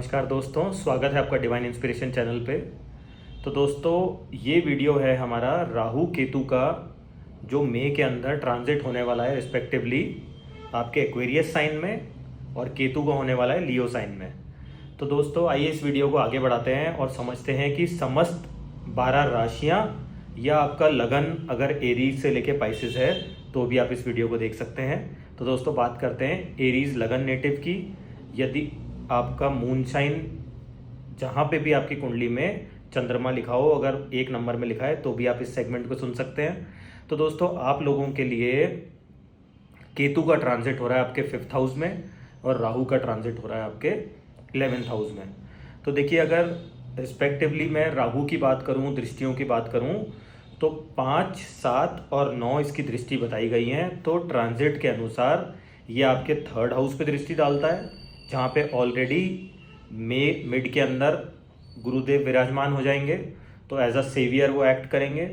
नमस्कार दोस्तों, स्वागत है आपका डिवाइन इंस्पिरेशन चैनल पे। तो दोस्तों, ये वीडियो है हमारा राहु केतु का, जो मई के अंदर ट्रांजिट होने वाला है रिस्पेक्टिवली आपके एक्वेरियस साइन में, और केतु का होने वाला है लियो साइन में। तो दोस्तों, आइए इस वीडियो को आगे बढ़ाते हैं और समझते हैं कि समस्त 12 राशियाँ या आपका लगन अगर एरीज से लेके पाइसेस है तो भी आप इस वीडियो को देख सकते हैं। तो दोस्तों, बात करते हैं एरीज लगन नेटिव की। यदि आपका मून साइन जहाँ पे भी आपकी कुंडली में चंद्रमा लिखा हो, अगर 1 नंबर में लिखा है तो भी आप इस सेगमेंट को सुन सकते हैं। तो दोस्तों, आप लोगों के लिए केतु का ट्रांजिट हो रहा है आपके 5th हाउस में, और राहु का ट्रांजिट हो रहा है आपके 11th हाउस में। तो देखिए, अगर रिस्पेक्टिवली मैं राहु की बात करूं, दृष्टियों की बात करूं, तो 5, 7 और 9 इसकी दृष्टि बताई गई है। तो ट्रांजिट के अनुसार ये आपके 3rd हाउस पे दृष्टि डालता है, जहाँ पे ऑलरेडी मई मिड के अंदर गुरुदेव विराजमान हो जाएंगे, तो एज अ सेवियर वो एक्ट करेंगे।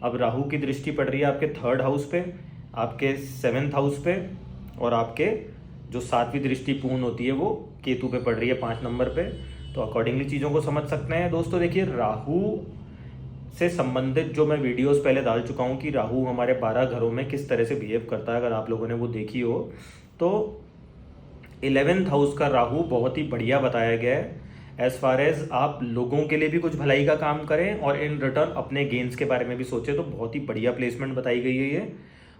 अब राहु की दृष्टि पड़ रही है आपके 3rd हाउस पे, आपके 7th हाउस पे, और आपके जो 7वीं दृष्टि पूर्ण होती है वो केतु पे पड़ रही है 5 नंबर पे। तो अकॉर्डिंगली चीज़ों को समझ सकते हैं। दोस्तों देखिए, राहु से संबंधित जो मैं वीडियोस पहले डाल चुका हूँ कि राहु हमारे 12 घरों में किस तरह से बिहेव करता है, अगर आप लोगों ने वो देखी हो तो 11th हाउस का राहु बहुत ही बढ़िया बताया गया है। एज फार एज आप लोगों के लिए भी कुछ भलाई का काम करें और इन रिटर्न अपने गेन्स के बारे में भी सोचें, तो बहुत ही बढ़िया प्लेसमेंट बताई गई है ये।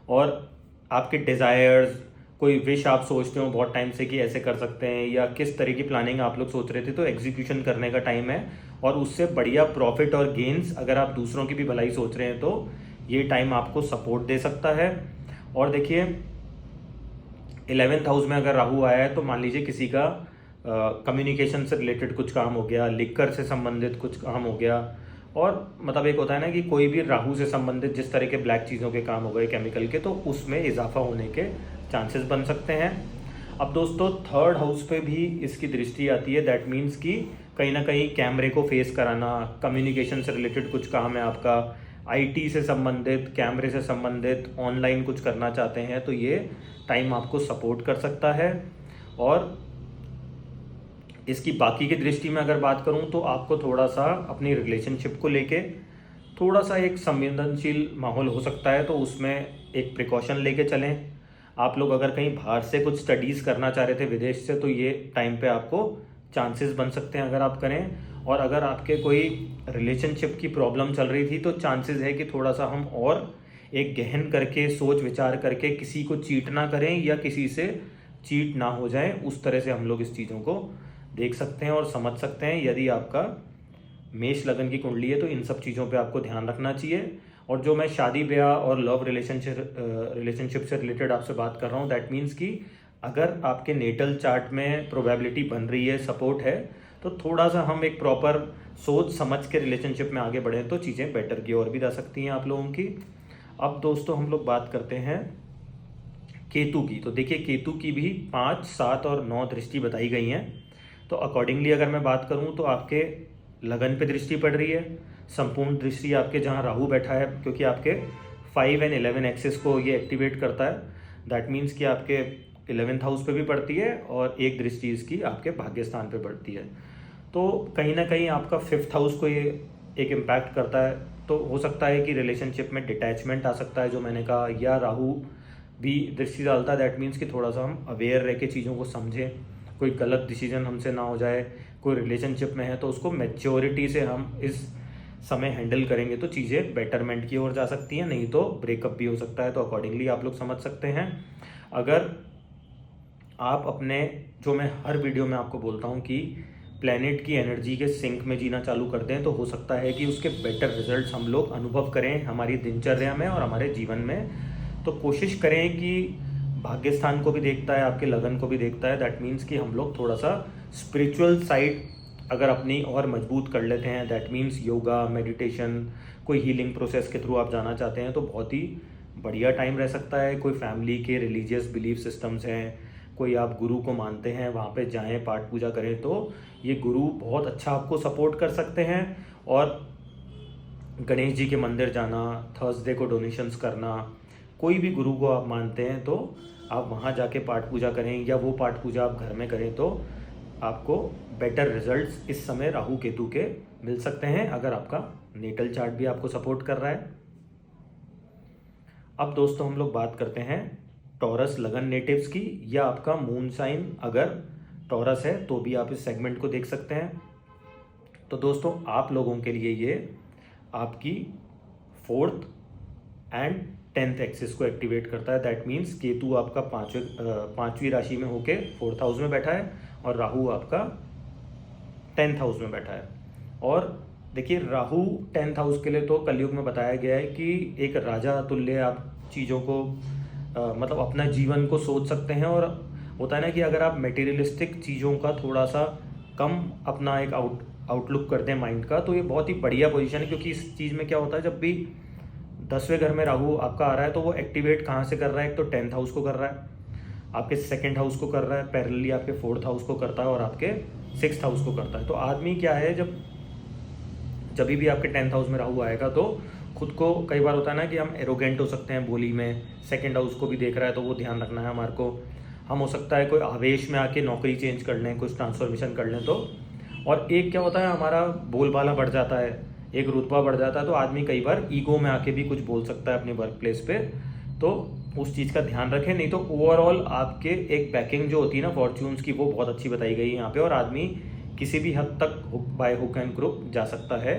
और आपके डिज़ायर्स, कोई विश आप सोचते हो बहुत टाइम से कि ऐसे कर सकते हैं, या किस तरह की प्लानिंग आप लोग सोच रहे थे, तो एग्जीक्यूशन करने का टाइम है। और उससे बढ़िया प्रॉफिट और गेन्स, अगर आप दूसरों की भी भलाई सोच रहे हैं तो ये टाइम आपको सपोर्ट दे सकता है। और देखिए, 11th हाउस में अगर राहु आया है तो मान लीजिए किसी का कम्युनिकेशन से रिलेटेड कुछ काम हो गया, लिकर से संबंधित कुछ काम हो गया, और मतलब एक होता है ना कि कोई भी राहु से संबंधित जिस तरह के ब्लैक चीज़ों के काम हो गए, केमिकल के, तो उसमें इजाफा होने के चांसेस बन सकते हैं। अब दोस्तों, 3rd हाउस पे भी इसकी दृष्टि आती है। दैट मीन्स कि कहीं ना कहीं कैमरे को फेस कराना, कम्युनिकेशन से रिलेटेड कुछ काम है आपका, आईटी से संबंधित, कैमरे से संबंधित, ऑनलाइन कुछ करना चाहते हैं, तो ये टाइम आपको सपोर्ट कर सकता है। और इसकी बाकी की दृष्टि में अगर बात करूं तो आपको थोड़ा सा अपनी रिलेशनशिप को लेके थोड़ा सा एक संवेदनशील माहौल हो सकता है, तो उसमें एक प्रिकॉशन लेके चलें। आप लोग अगर कहीं बाहर से कुछ स्टडीज़ करना चाह रहे थे विदेश से, तो ये टाइम पे आपको चांसेस बन सकते हैं अगर आप करें। और अगर आपके कोई रिलेशनशिप की प्रॉब्लम चल रही थी, तो चांसेस है कि थोड़ा सा हम और एक गहन करके, सोच विचार करके किसी को चीट ना करें या किसी से चीट ना हो जाए, उस तरह से हम लोग इस चीज़ों को देख सकते हैं और समझ सकते हैं। यदि आपका मेष लगन की कुंडली है तो इन सब चीज़ों पे आपको ध्यान रखना चाहिए। और जो मैं शादी ब्याह और लव रिलेशनशिप से रिलेटेड आपसे बात कर रहा हूँ, दैट मीन्स कि अगर आपके नेटल चार्ट में प्रोबेबिलिटी बन रही है, सपोर्ट है, तो थोड़ा सा हम एक प्रॉपर सोच समझ के रिलेशनशिप में आगे बढ़ें तो चीज़ें बेटर की ओर भी जा सकती हैं आप लोगों की। अब दोस्तों, हम लोग बात करते हैं केतु की। तो देखिए, केतु की भी 5, 7 और 9 दृष्टि बताई गई हैं। तो अकॉर्डिंगली अगर मैं बात करूं तो आपके लगन पे दृष्टि पड़ रही है। संपूर्ण दृष्टि आपके जहां राहु बैठा है, क्योंकि आपके 5 और 11 एक्सिस को ये एक्टिवेट करता है। दैट मीन्स कि आपके 11th हाउस पे भी पड़ती है, और एक दृष्टि इसकी आपके भाग्य स्थान पे पड़ती है। तो कहीं ना कहीं आपका 5th हाउस को ये एक इम्पैक्ट करता है। तो हो सकता है कि रिलेशनशिप में डिटैचमेंट आ सकता है, जो मैंने कहा, या राहु भी दृष्टि डालता है। दैट मीन्स कि थोड़ा सा हम अवेयर रह के चीज़ों को समझें, कोई गलत डिसीजन हमसे ना हो जाए। कोई रिलेशनशिप में है तो उसको मैच्योरिटी से हम इस समय हैंडल करेंगे तो चीज़ें बेटरमेंट की ओर जा सकती हैं, नहीं तो ब्रेकअप भी हो सकता है। तो अकॉर्डिंगली आप लोग समझ सकते हैं। अगर आप अपने, जो मैं हर वीडियो में आपको बोलता हूँ कि प्लैनेट की एनर्जी के सिंक में जीना चालू कर दें, तो हो सकता है कि उसके बेटर रिजल्ट्स हम लोग अनुभव करें हमारी दिनचर्या में और हमारे जीवन में। तो कोशिश करें कि भाग्य स्थान को भी देखता है, आपके लगन को भी देखता है। दैट मीन्स कि हम लोग थोड़ा सा स्पिरिचुअल साइड अगर अपनी और मजबूत कर लेते हैं, दैट मीन्स योगा, मेडिटेशन, कोई हीलिंग प्रोसेस के थ्रू आप जाना चाहते हैं, तो बहुत ही बढ़िया टाइम रह सकता है। कोई फैमिली के रिलीजियस बिलीफ सिस्टम्स हैं, कोई आप गुरु को मानते हैं, वहाँ पे जाएं, पाठ पूजा करें, तो ये गुरु बहुत अच्छा आपको सपोर्ट कर सकते हैं। और गणेश जी के मंदिर जाना, थर्सडे को डोनेशंस करना, कोई भी गुरु को आप मानते हैं तो आप वहाँ जाके पाठ पूजा करें, या वो पाठ पूजा आप घर में करें, तो आपको बेटर रिजल्ट्स इस समय राहु केतु के मिल सकते हैं, अगर आपका नेटल चार्ट भी आपको सपोर्ट कर रहा है। अब दोस्तों हम लोग बात करते हैं टॉरस लगन नेटिव्स की, या आपका मून साइन अगर टॉरस है तो भी आप इस सेगमेंट को देख सकते हैं। तो दोस्तों आप लोगों के लिए ये आपकी 4th एंड 10th एक्सिस को एक्टिवेट करता है। दैट मीन्स केतु आपका पांचवी राशि में होके 4th हाउस में बैठा है और राहु आपका 10th हाउस में बैठा है। और देखिए राहु 10th हाउस के लिए तो कलयुग में बताया गया है कि एक राजा तुल्य आप चीज़ों को मतलब अपना जीवन को सोच सकते हैं। और होता है ना कि अगर आप मटेरियलिस्टिक चीज़ों का थोड़ा सा कम अपना एक आउटलुक करते हैं माइंड का, तो ये बहुत ही बढ़िया पोजीशन है। क्योंकि इस चीज़ में क्या होता है, जब भी 10वें घर में राहु आपका आ रहा है तो वो एक्टिवेट कहाँ से कर रहा है, एक तो 10th हाउस को कर रहा है, आपके 2nd हाउस को कर रहा है, पैरेलली आपके 4th हाउस को करता है और आपके 6th हाउस को करता है। तो आदमी क्या है, जब भी आपके 10th हाउस में राहु आएगा तो खुद को, कई बार होता है ना कि हम एरोगेंट हो सकते हैं बोली में। 2nd हाउस को भी देख रहा है तो वो ध्यान रखना है हमारे को। हम हो सकता है कोई आवेश में आके नौकरी चेंज कर लें, कुछ ट्रांसफॉर्मेशन कर लें तो। और एक क्या होता है, हमारा बोलबाला बढ़ जाता है, एक रुतबा बढ़ जाता है, तो आदमी कई बार ईगो में आके भी कुछ बोल सकता है अपने वर्क प्लेस पे। तो उस चीज़ का ध्यान रखें, नहीं तो ओवरऑल आपके एक बैकिंग जो होती है ना फॉर्च्यून्स की, वो बहुत अच्छी बताई गई है यहाँ पे। और आदमी किसी भी हद तक बाय हुक एंड क्रुक जा सकता है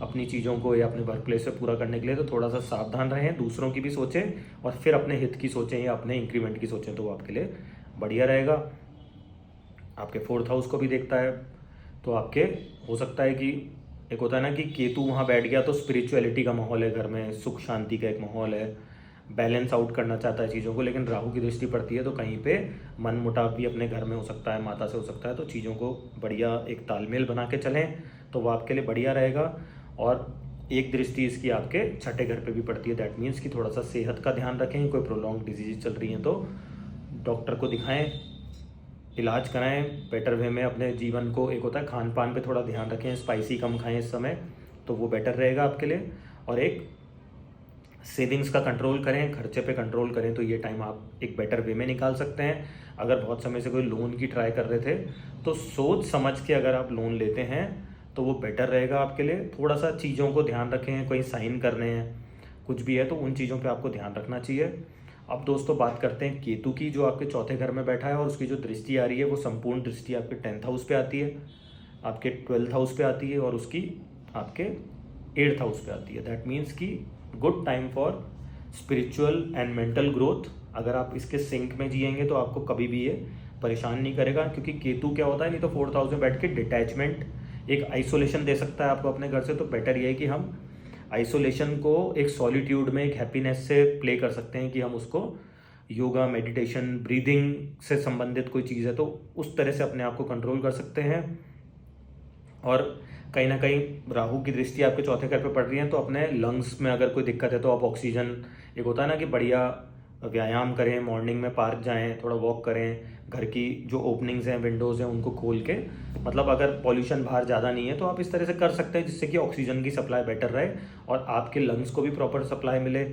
अपनी चीज़ों को या अपने वर्क प्लेस पे पूरा करने के लिए। तो थोड़ा सा सावधान रहें, दूसरों की भी सोचें और फिर अपने हित की सोचें या अपने इंक्रीमेंट की सोचें, तो वो आपके लिए बढ़िया रहेगा। आपके 4th हाउस को भी देखता है, तो आपके हो सकता है कि एक होता है ना कि केतु वहाँ बैठ गया तो स्पिरिचुअलिटी का माहौल है घर में, सुख शांति का एक माहौल है, बैलेंस आउट करना चाहता है चीज़ों को। लेकिन राहु की दृष्टि पड़ती है तो कहीं पे मन मुटाव भी अपने घर में हो सकता है, माता से हो सकता है। तो चीज़ों को बढ़िया एक तालमेल बना के चलें तो वो आपके लिए बढ़िया रहेगा। और एक दृष्टि इसकी आपके 6ठे घर पे भी पड़ती है। दैट मीन्स कि थोड़ा सा सेहत का ध्यान रखें, कोई प्रोलॉन्ग डिजीज चल रही हैं तो डॉक्टर को दिखाएं, इलाज कराएं बेटर वे में। अपने जीवन को, एक होता है खान पान पे थोड़ा ध्यान रखें, स्पाइसी कम खाएं इस समय, तो वो बेटर रहेगा आपके लिए। और एक सेविंग्स का कंट्रोल करें, खर्चे पे कंट्रोल करें, तो ये टाइम आप एक बेटर वे में निकाल सकते हैं। अगर बहुत समय से कोई लोन की ट्राई कर रहे थे तो सोच समझ के अगर आप लोन लेते हैं तो वो बेटर रहेगा आपके लिए। थोड़ा सा चीज़ों को ध्यान रखें, कोई साइन करने हैं, कुछ भी है तो उन चीज़ों पे आपको ध्यान रखना चाहिए। अब दोस्तों बात करते हैं केतु की, जो आपके 4थे घर में बैठा है और उसकी जो दृष्टि आ रही है वो संपूर्ण दृष्टि आपके 10th हाउस पे आती है, आपके 12th हाउस पे आती है और उसकी आपके 8th हाउस पे आती है। दैट मीन्स कि good time for spiritual and mental growth. अगर आप इसके सिंक में जिएंगे तो आपको कभी भी ये परेशान नहीं करेगा। क्योंकि केतु क्या होता है, नहीं तो 4th हाउस में बैठ के डिटैचमेंट, एक आइसोलेशन दे सकता है आपको अपने घर से। तो बेटर ये है कि हम आइसोलेशन को एक सॉलिट्यूड में, एक हैप्पीनेस से प्ले कर सकते हैं कि हम उसको योगा, मेडिटेशन, ब्रीदिंग से संबंधित कोई चीज़ है तो उस तरह से अपने आप को कंट्रोल कर सकते हैं। और कहीं ना कहीं राहु की दृष्टि आपके 4थे घर पे पड़ रही है तो अपने लंग्स में अगर कोई दिक्कत है तो आप ऑक्सीजन, एक होता है ना कि बढ़िया व्यायाम करें, मॉर्निंग में पार्क जाएं, थोड़ा वॉक करें, घर की जो ओपनिंग्स हैं, विंडोज़ हैं, उनको खोल के, मतलब अगर पॉल्यूशन बाहर ज़्यादा नहीं है तो आप इस तरह से कर सकते हैं जिससे कि ऑक्सीजन की सप्लाई बेटर रहे और आपके लंग्स को भी प्रॉपर सप्लाई मिले।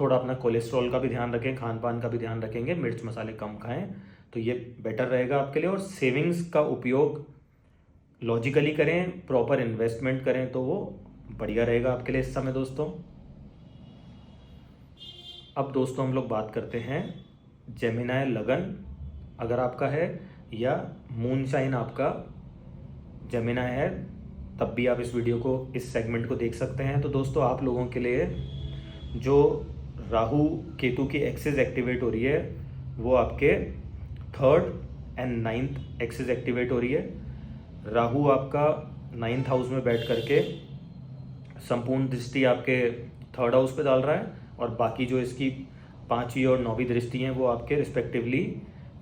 थोड़ा अपना कोलेस्ट्रॉल का भी ध्यान रखें, खान पान का भी ध्यान रखेंगे, मिर्च मसाले कम खाएं तो ये बेटर रहेगा आपके लिए। और सेविंग्स का उपयोग लॉजिकली करें, प्रॉपर इन्वेस्टमेंट करें तो वो बढ़िया रहेगा आपके लिए इस समय दोस्तों। अब दोस्तों हम लोग बात करते हैं जेमिनाई लगन अगर आपका है, या मून साइन आपका जेमिनाई है, तब भी आप इस वीडियो को, इस सेगमेंट को देख सकते हैं। तो दोस्तों आप लोगों के लिए जो राहु केतु की एक्सिस एक्टिवेट हो रही है वो आपके 3rd and 9th axis activate हो रही है। राहु आपका 9th हाउस में बैठ करके संपूर्ण दृष्टि आपके 3rd हाउस पे डाल रहा है और बाकी जो इसकी 5वीं और 9वीं दृष्टि हैं वो आपके रिस्पेक्टिवली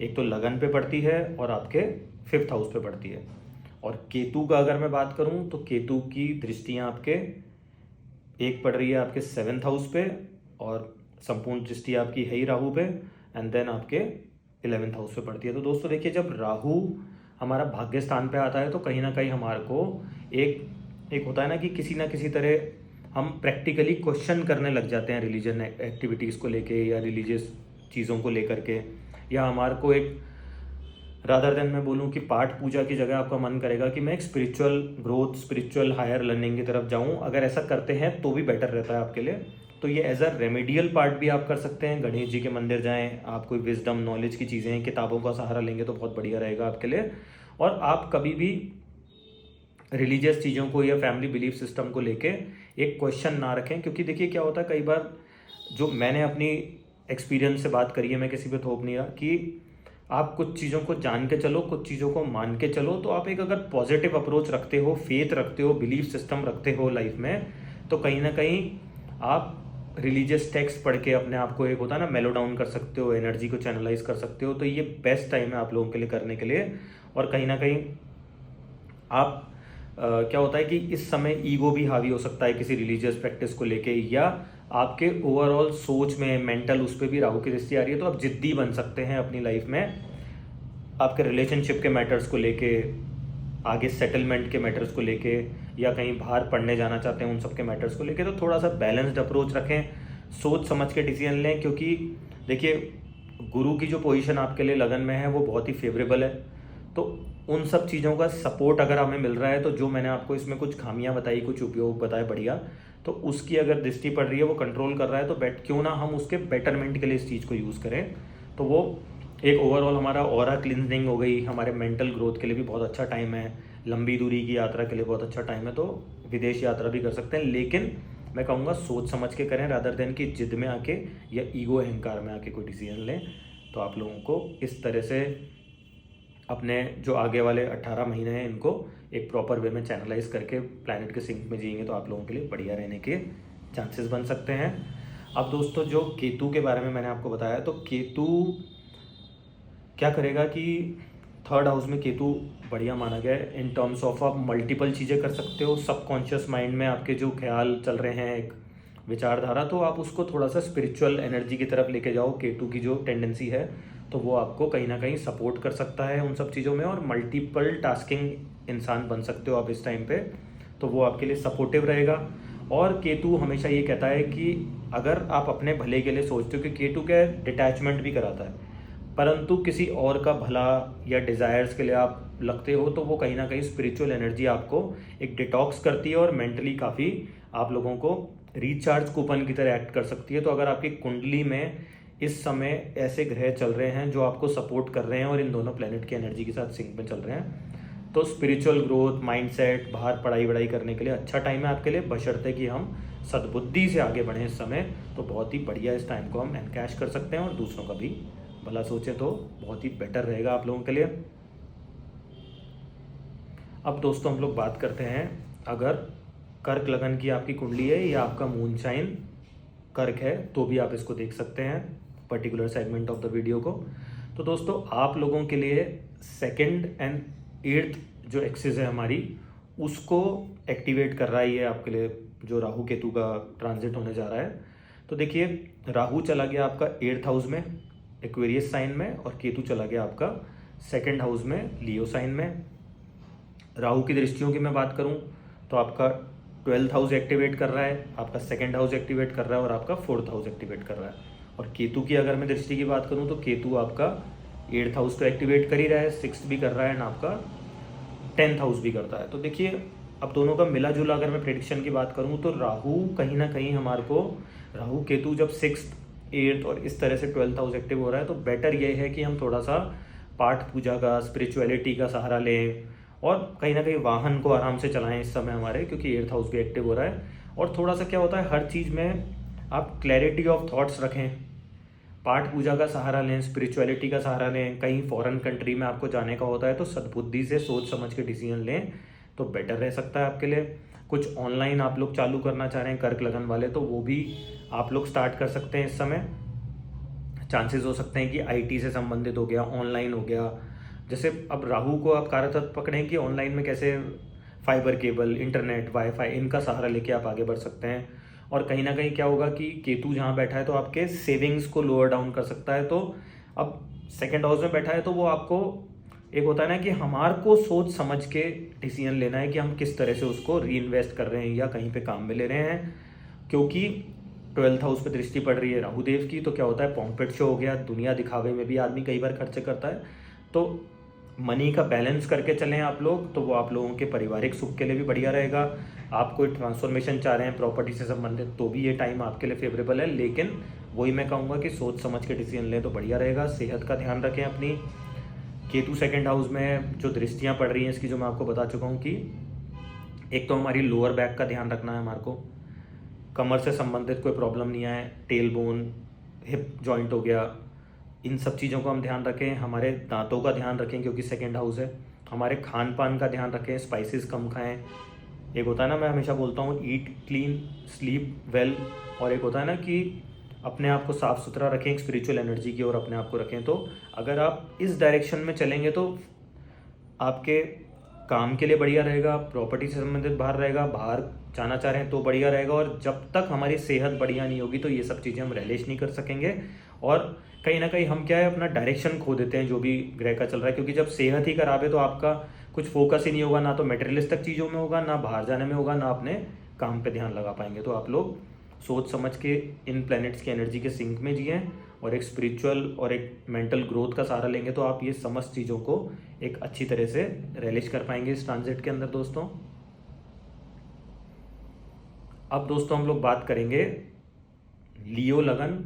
एक तो लगन पे पड़ती है और आपके 5th हाउस पे पड़ती है। और केतु का अगर मैं बात करूं तो केतु की दृष्टियां आपके एक पड़ रही है आपके 7th हाउस पे और संपूर्ण दृष्टि आपकी है ही राहु पे, एंड देन आपके 11th हाउस पे पड़ती है। तो दोस्तों देखिए, जब राहु हमारा भाग्य स्थान पे आता है तो कहीं ना कहीं हमारे को एक होता है ना कि किसी ना किसी तरह हम प्रैक्टिकली क्वेश्चन करने लग जाते हैं रिलीजन एक्टिविटीज़ को लेके या रिलीजियस चीज़ों को लेकर के, या हमारे को एक रादर देन मैं बोलूँ कि पाठ पूजा की जगह आपका मन करेगा कि मैं एक spiritual growth, spiritual higher learning की तरफ जाऊँ, अगर ऐसा करते हैं तो भी बेटर रहता है आपके लिए। तो ये एज अ रेमेडियल पार्ट भी आप कर सकते हैं। गणेश जी के मंदिर जाएं, आप कोई विजडम नॉलेज की चीज़ें, किताबों का सहारा लेंगे तो बहुत बढ़िया रहेगा आपके लिए। और आप कभी भी रिलीजियस चीज़ों को या फैमिली बिलीफ सिस्टम को लेके एक क्वेश्चन ना रखें, क्योंकि देखिए क्या होता है कई बार, जो मैंने अपनी एक्सपीरियंस से बात करी है, मैं किसी पे थोप नहीं रहा, कि आप कुछ चीज़ों को जान के चलो, कुछ चीज़ों को मान के चलो, तो आप एक अगर पॉजिटिव अप्रोच रखते हो, फेथ रखते हो, बिलीफ सिस्टम रखते हो लाइफ में, तो कहीं ना कहीं आप रिलीजियस टेक्स्ट पढ़ के अपने आप को, एक होता है ना, मेलो डाउन कर सकते हो, एनर्जी को चैनलाइज कर सकते हो। तो ये बेस्ट टाइम है आप लोगों के लिए करने के लिए। और कहीं ना कहीं आप क्या होता है कि इस समय ईगो भी हावी हो सकता है किसी रिलीजियस प्रैक्टिस को लेके, या आपके ओवरऑल सोच में, मेंटल, उस पर भी राहु की दृष्टि आ रही है, तो आप जिद्दी बन सकते हैं अपनी लाइफ में, आपके रिलेशनशिप के मैटर्स को लेके, आगे सेटलमेंट के मैटर्स को लेके, या कहीं बाहर पढ़ने जाना चाहते हैं उन सब के मैटर्स को लेके। तो थोड़ा सा बैलेंस्ड अप्रोच रखें, सोच समझ के डिसीजन लें, क्योंकि देखिए गुरु की जो पोजीशन आपके लिए लगन में है वो बहुत ही फेवरेबल है। तो उन सब चीज़ों का सपोर्ट अगर हमें मिल रहा है, तो जो मैंने आपको इसमें कुछ खामियां बताई, कुछ उपयोग बताए बढ़िया, तो उसकी अगर दृष्टि पड़ रही है, वो कंट्रोल कर रहा है, तो क्यों ना हम उसके बेटरमेंट के लिए इस चीज़ को यूज़ करें। तो वो एक ओवरऑल हमारा ऑरा क्लिनजिंग हो गई, हमारे मेंटल ग्रोथ के लिए भी बहुत अच्छा टाइम है, लंबी दूरी की यात्रा के लिए बहुत अच्छा टाइम है, तो विदेश यात्रा भी कर सकते हैं। लेकिन मैं कहूँगा सोच समझ के करें, रादर देन कि जिद में आके या ईगो अहंकार में आके कोई डिसीजन लें। तो आप लोगों को इस तरह से अपने जो आगे वाले 18 महीने हैं इनको एक प्रॉपर वे में चैनलाइज करके प्लैनेट के सिंक में जिएंगे, तो आप लोगों के लिए बढ़िया रहने के चांसेस बन सकते हैं। अब दोस्तों, जो केतु के बारे में मैंने आपको बताया, तो केतु क्या करेगा कि थर्ड हाउस में केतु बढ़िया माना गया है इन टर्म्स ऑफ आप मल्टीपल चीज़ें कर सकते हो। सबकॉन्शियस माइंड में आपके जो ख्याल चल रहे हैं, एक विचारधारा, तो आप उसको थोड़ा सा स्पिरिचुअल एनर्जी की तरफ लेके जाओ। केतु की जो टेंडेंसी है, तो वो आपको कहीं ना कहीं सपोर्ट कर सकता है उन सब चीज़ों में, और मल्टीपल टास्किंग इंसान बन सकते हो आप इस टाइम पे, तो वो आपके लिए सपोर्टिव रहेगा। और केतु हमेशा ये कहता है कि अगर आप अपने भले के लिए सोचते हो, कि केतु क्या डिटैचमेंट भी कराता है, परंतु किसी और का भला या डिज़ायर्स के लिए आप लगते हो, तो वो कहीं ना कहीं स्पिरिचुअल एनर्जी आपको एक डिटॉक्स करती है और मेंटली काफ़ी आप लोगों को रिचार्ज कूपन की तरह एक्ट कर सकती है। तो अगर आपकी कुंडली में इस समय ऐसे ग्रह चल रहे हैं जो आपको सपोर्ट कर रहे हैं और इन दोनों प्लेनेट की एनर्जी के साथ सिंक में चल रहे हैं, तो स्पिरिचुअल ग्रोथ, माइंडसेट, बाहर पढ़ाई वढ़ाई करने के लिए अच्छा टाइम है आपके लिए, बशर्ते कि हम सद्बुद्धि से आगे बढ़ें इस समय। तो बहुत ही बढ़िया इस टाइम को हम एनकैश कर सकते हैं, और दूसरों का भी भला सोचे तो बहुत ही बेटर रहेगा आप लोगों के लिए। अब दोस्तों हम लोग बात करते हैं, अगर कर्क लगन की आपकी कुंडली है या आपका मूनशाइन कर्क है, तो भी आप इसको देख सकते हैं particular segment of the video को। तो दोस्तों आप लोगों के लिए 2nd एंड 8th जो एक्सिस है हमारी, उसको एक्टिवेट कर रहा है ये आपके लिए, जो राहु केतु का ट्रांजिट होने जा रहा है। तो देखिए राहु चला गया आपका 8th हाउस में एक्वेरियस साइन में, और केतु चला गया आपका 2nd हाउस में लियो साइन में। राहु की दृष्टियों की मैं बात करूं तो आपका 12th हाउस एक्टिवेट कर रहा है, आपका 2nd हाउस एक्टिवेट कर रहा है, और आपका 4th हाउस एक्टिवेट कर रहा है। और केतु की अगर मैं दृष्टि की बात करूं तो केतु आपका 8th हाउस को एक्टिवेट कर ही रहा है, 6th भी कर रहा है, एंड आपका 10th हाउस भी करता है। तो देखिए अब दोनों का मिला जुला अगर मैं प्रेडिक्शन की बात करूं, तो राहु कहीं ना कहीं हमारे को, राहु केतु जब 6th 8th और इस तरह से 12th हाउस एक्टिव हो रहा है, तो बेटर ये है कि हम थोड़ा सा पाठ पूजा का, स्पिरिचुअलिटी का सहारा लें, और कहीं ना कहीं वाहन को आराम से चलाएं इस समय हमारे, क्योंकि 8th हाउस भी एक्टिव हो रहा है। और थोड़ा सा क्या होता है, हर चीज़ में आप क्लैरिटी ऑफ थॉट्स रखें, पाठ पूजा का सहारा लें, स्पिरिचुअलिटी का सहारा लें। कहीं फॉरेन कंट्री में आपको जाने का होता है, तो सद्बुद्धि से सोच समझ के डिसीजन लें, तो बेटर रह सकता है आपके लिए। कुछ ऑनलाइन आप लोग चालू करना चाह रहे हैं कर्क लगन वाले, तो वो भी आप लोग स्टार्ट कर सकते हैं इस समय। चांसेस हो सकते हैं कि आईटी से संबंधित हो गया, ऑनलाइन हो गया। जैसे अब राहु को आप कारतत्व पकड़ें कि ऑनलाइन में कैसे फाइबर केबल, इंटरनेट, वाईफाई, इनका सहारा लेके आप आगे बढ़ सकते हैं। और कहीं ना कहीं क्या होगा कि केतु जहाँ बैठा है, तो आपके सेविंग्स को लोअर डाउन कर सकता है। तो अब 2nd हाउस में बैठा है, तो वो आपको एक होता है ना कि हमारे को सोच समझ के डिसीजन लेना है कि हम किस तरह से उसको री इन्वेस्ट कर रहे हैं या कहीं पे काम में ले रहे हैं। क्योंकि 12th हाउस पे दृष्टि पड़ रही है राहुदेव की, तो क्या होता है, पॉम्पेट शो हो गया, दुनिया दिखावे में भी आदमी कई बार खर्चे करता है। तो मनी का बैलेंस करके चलें आप लोग, तो वो आप लोगों के पारिवारिक सुख के लिए भी बढ़िया रहेगा। आप कोई ट्रांसफॉर्मेशन चाह रहे हैं प्रॉपर्टी से संबंधित, तो भी ये टाइम आपके लिए फेवरेबल है। लेकिन वही मैं कहूँगा कि सोच समझ के डिसीजन लें तो बढ़िया रहेगा। सेहत का ध्यान रखें अपनी। केतु सेकंड हाउस में जो दृष्टियाँ पड़ रही हैं इसकी, जो मैं आपको बता चुका हूँ कि एक तो हमारी लोअर बैक का ध्यान रखना है हमारे को, कमर से संबंधित कोई प्रॉब्लम नहीं आए, टेल बोन, हिप जॉइंट हो गया, इन सब चीज़ों को हम ध्यान रखें। हमारे दांतों का ध्यान रखें क्योंकि सेकंड हाउस है। हमारे खान पान का ध्यान रखें, स्पाइसेस कम खाएं। एक होता है ना, मैं हमेशा बोलता हूँ ईट क्लीन स्लीप वेल, और एक होता है ना कि अपने आप को साफ़ सुथरा रखें, एक स्पिरिचुअल एनर्जी की ओर अपने आप को रखें। तो अगर आप इस डायरेक्शन में चलेंगे तो आपके काम के लिए बढ़िया रहेगा, प्रॉपर्टी से संबंधित बाहर रहेगा, बाहर जाना चाह रहे हैं तो बढ़िया रहेगा। और जब तक हमारी सेहत बढ़िया नहीं होगी तो ये सब चीज़ें हम रिलेश नहीं कर सकेंगे, और कहीं ना कहीं हम क्या है अपना डायरेक्शन खो देते हैं जो भी ग्रह का चल रहा है। क्योंकि जब सेहत ही खराब है तो आपका कुछ फोकस ही नहीं होगा, ना तो मटेरियलिस्टिक चीज़ों में होगा, ना बाहर जाने में होगा, ना अपने काम पे ध्यान लगा पाएंगे। तो आप लोग सोच समझ के इन प्लैनेट्स की एनर्जी के सिंक में जिएं, और एक स्पिरिचुअल और एक मेंटल ग्रोथ का सहारा लेंगे तो आप ये समस्त चीज़ों को एक अच्छी तरह से रिलीज कर पाएंगे इस ट्रांजिट के अंदर दोस्तों। अब दोस्तों हम लोग बात करेंगे लियो लगन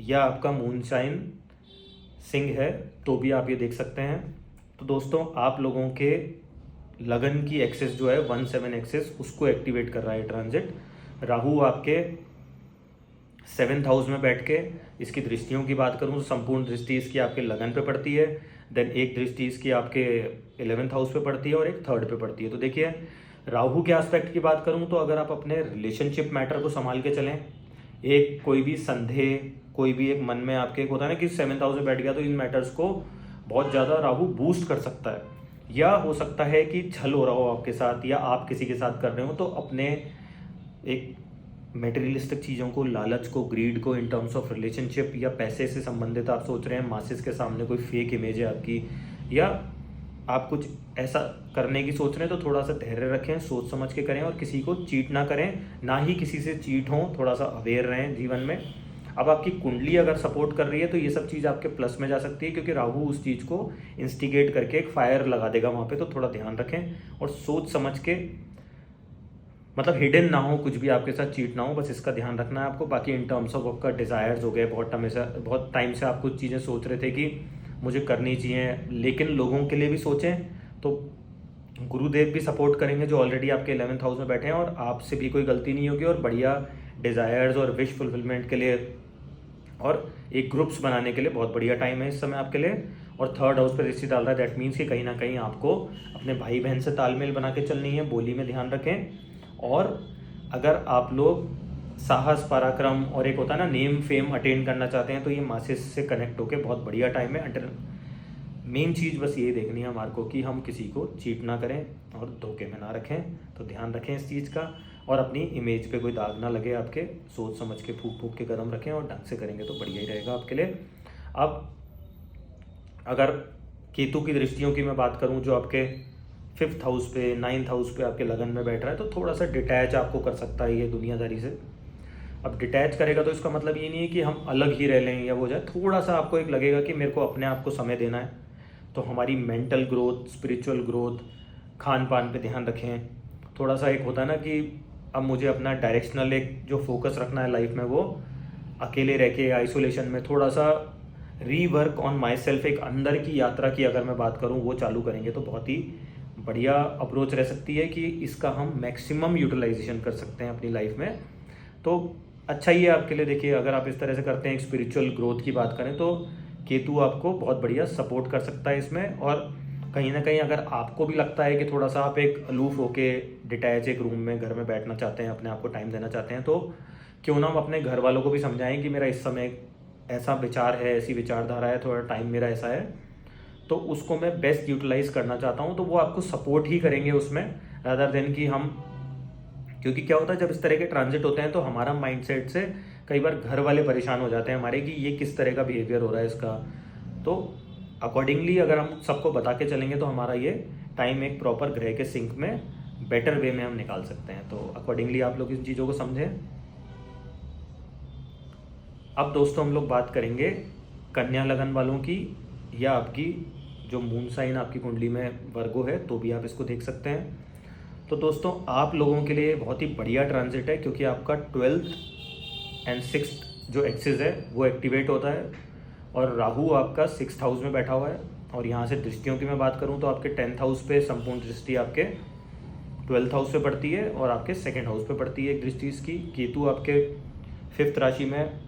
या आपका मूनशाइन सिंह है तो भी आप ये देख सकते हैं। तो दोस्तों आप लोगों के लगन की एक्सेस जो है 17 एक्सेस, उसको एक्टिवेट कर रहा है ट्रांजिट। राहु आपके 7th हाउस में बैठ के, इसकी दृष्टियों की बात करूं तो संपूर्ण दृष्टि इसकी आपके लगन पे पड़ती है, देन एक दृष्टि इसकी आपके 11th हाउस पे पड़ती है और एक 3rd पे पड़ती है। तो देखिए राहु के एस्पेक्ट की बात करूं तो अगर आप अपने रिलेशनशिप मैटर को संभाल के चलें, एक कोई भी संदेह, कोई भी एक मन में आपके एक होता है ना कि 7th हाउस में बैठ गया तो इन मैटर्स को बहुत ज़्यादा राहु बूस्ट कर सकता है। या हो सकता है कि छल हो रहा हो आपके साथ, या आप किसी के साथ कर रहे हो तो अपने एक मेटेरियलिस्टिक चीज़ों को, लालच को, ग्रीड को इन टर्म्स ऑफ रिलेशनशिप या पैसे से संबंधित आप सोच रहे हैं, मासेस के सामने कोई फेक इमेज है आपकी, या आप कुछ ऐसा करने की सोच रहे हैं तो थोड़ा सा धैर्य रखें, सोच समझ के करें और किसी को चीट ना करें, ना ही किसी से चीट हों, थोड़ा सा अवेयर रहें जीवन में। अब आपकी कुंडली अगर सपोर्ट कर रही है तो ये सब चीज़ आपके प्लस में जा सकती है, क्योंकि राहु उस चीज़ को इंस्टिगेट करके एक फायर लगा देगा वहाँ पे। तो थोड़ा ध्यान रखें और सोच समझ के, मतलब हिडन ना हो, कुछ भी आपके साथ चीट ना हो, बस इसका ध्यान रखना है आपको। बाकी इन टर्म्स ऑफ आपका डिज़ायर्स हो गए, बहुत टाइम से आप कुछ चीज़ें सोच रहे थे कि मुझे करनी चाहिए, लेकिन लोगों के लिए भी सोचें तो गुरुदेव भी सपोर्ट करेंगे जो ऑलरेडी आपके 11th हाउस में बैठे हैं, और आपसे भी कोई गलती नहीं होगी, और बढ़िया डिज़ायर्स और विश फुलफिलमेंट के लिए और एक ग्रुप्स बनाने के लिए बहुत बढ़िया टाइम है इस समय आपके लिए। और 3rd हाउस पर दृष्टि डाल रहा है, दैट मीन्स कि कहीं ना कहीं आपको अपने भाई बहन से तालमेल बना के चलनी है, बोली में ध्यान रखें। और अगर आप लोग साहस, पराक्रम और एक होता है ना नेम फेम अटेन करना चाहते हैं तो ये मासेस से कनेक्ट होकर बहुत बढ़िया टाइम है। मेन चीज़ बस ये देखनी है हमारे को कि हम किसी को चीट ना करें और धोखे में ना रखें। तो ध्यान रखें इस चीज़ का, और अपनी इमेज पे कोई दाग ना लगे आपके, सोच समझ के फूक फूक के कदम रखें और ढंग से करेंगे तो बढ़िया ही रहेगा आपके लिए। अब अगर केतु की दृष्टियों की मैं बात करूं जो आपके 5th हाउस पे, 9th हाउस पे आपके लगन में बैठ रहा है, तो थोड़ा सा डिटैच आपको कर सकता है ये दुनियादारी से। अब डिटैच करेगा तो इसका मतलब ये नहीं है कि हम अलग ही रह लें या वो जाए, थोड़ा सा आपको एक लगेगा कि मेरे को अपने आप को समय देना है। तो हमारी mental growth, spiritual growth, Khan पान पे ध्यान रखें। थोड़ा सा एक होता है ना कि अब मुझे अपना डायरेक्शनल एक जो फोकस रखना है लाइफ में, वो अकेले रह के आइसोलेशन में थोड़ा सा रीवर्क ऑन माई सेल्फ, एक अंदर की यात्रा की अगर मैं बात करूँ वो चालू करेंगे तो बहुत ही बढ़िया अप्रोच रह सकती है कि इसका हम मैक्सिमम यूटिलाइजेशन कर सकते हैं अपनी लाइफ में। तो अच्छा ही है आपके लिए। देखिए अगर आप इस तरह से करते हैं, एक स्पिरिचुअल ग्रोथ की बात करें तो केतु आपको बहुत बढ़िया सपोर्ट कर सकता है इसमें। और कहीं ना कहीं अगर आपको भी लगता है कि थोड़ा सा आप एक अलूफ होके डिटैच एक रूम में घर में बैठना चाहते हैं, अपने आप को टाइम देना चाहते हैं, तो क्यों ना हम अपने घर वालों को भी समझाएं कि मेरा इस समय ऐसा विचार है, ऐसी विचारधारा है, थोड़ा टाइम मेरा ऐसा है, तो उसको मैं बेस्ट यूटिलाइज करना चाहता हूँ। तो वो आपको सपोर्ट ही करेंगे उसमें, रादर देन कि हम, क्योंकि क्या होता है जब इस तरह के ट्रांजिट होते हैं तो हमारा माइंडसेट से कई बार घर वाले परेशान हो जाते हैं हमारे कि ये किस तरह का बिहेवियर हो रहा है इसका। तो अकॉर्डिंगली अगर हम सबको बता के चलेंगे तो हमारा ये टाइम एक प्रॉपर ग्रह के सिंक में बेटर वे में हम निकाल सकते हैं। तो अकॉर्डिंगली आप लोग इन चीज़ों को समझें। अब दोस्तों हम लोग बात करेंगे कन्या लगन वालों की या आपकी जो मून साइन आपकी कुंडली में वर्गो है तो भी आप इसको देख सकते हैं। तो दोस्तों आप लोगों के लिए बहुत ही बढ़िया ट्रांजिट है, क्योंकि आपका 12th एंड 6th जो एक्सिस है वो एक्टिवेट होता है और राहु आपका 6th हाउस में बैठा हुआ है। और यहाँ से दृष्टियों की मैं बात करूँ तो आपके 10th हाउस पे संपूर्ण दृष्टि आपके 12th हाउस पे पड़ती है और आपके 2nd हाउस पे पड़ती है एक दृष्टि इसकी। केतु आपके 5th राशि में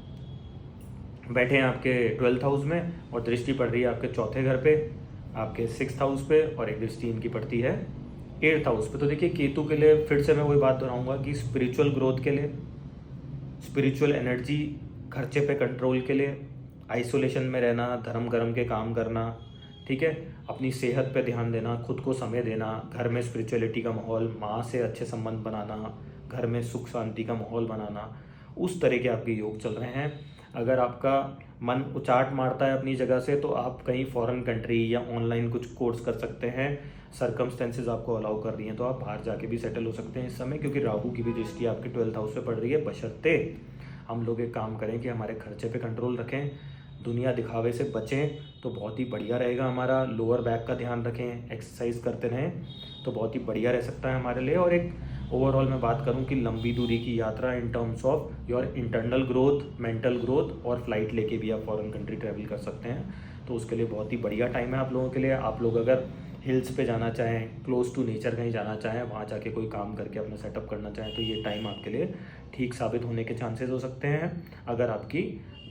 बैठे हैं आपके 12th हाउस में और दृष्टि पड़ रही है आपके 4थे घर पे, आपके 6th हाउस पे, और एक दृष्टि इनकी पड़ती है 8th हाउस पे। तो देखिए केतु के लिए फिर से मैं वही बात दोहराऊंगा कि स्पिरिचुअल ग्रोथ के लिए, स्पिरिचुअल एनर्जी, खर्चे पे कंट्रोल के लिए, आइसोलेशन में रहना, धर्म कर्म के काम करना, ठीक है, अपनी सेहत पे ध्यान देना, खुद को समय देना, घर में स्पिरिचुअलिटी का माहौल, माँ से अच्छे संबंध बनाना, घर में सुख शांति का माहौल बनाना, उस तरह के आपके योग चल रहे हैं। अगर आपका मन उचाट मारता है अपनी जगह से तो आप कहीं फॉरेन कंट्री या ऑनलाइन कुछ कोर्स कर सकते हैं, सर्कमस्टेंसेज आपको अलाउ कर रही हैं तो आप बाहर जाके भी सेटल हो सकते हैं इस समय, क्योंकि राहु की भी दृष्टि आपके 12th हाउस पे पड़ रही है। बशर्ते हम लोग एक काम करें कि हमारे खर्चे पे कंट्रोल रखें, दुनिया दिखावे से बचें तो बहुत ही बढ़िया रहेगा हमारा। लोअर बैक का ध्यान रखें, एक्सरसाइज करते रहें तो बहुत ही बढ़िया रह सकता है हमारे लिए। और एक ओवरऑल मैं बात करूं कि लंबी दूरी की यात्रा in terms of your internal growth, mental growth, और फ्लाइट लेके भी आप फॉरेन कंट्री ट्रैवल कर सकते हैं, तो उसके लिए बहुत ही बढ़िया टाइम है आप लोगों के लिए। आप लोग अगर हिल्स पे जाना चाहें, क्लोज टू नेचर कहीं जाना चाहें, वहाँ जाके कोई काम करके अपना सेटअप करना चाहें तो ये टाइम आपके लिए ठीक साबित होने के चांसेस हो सकते हैं। अगर आपकी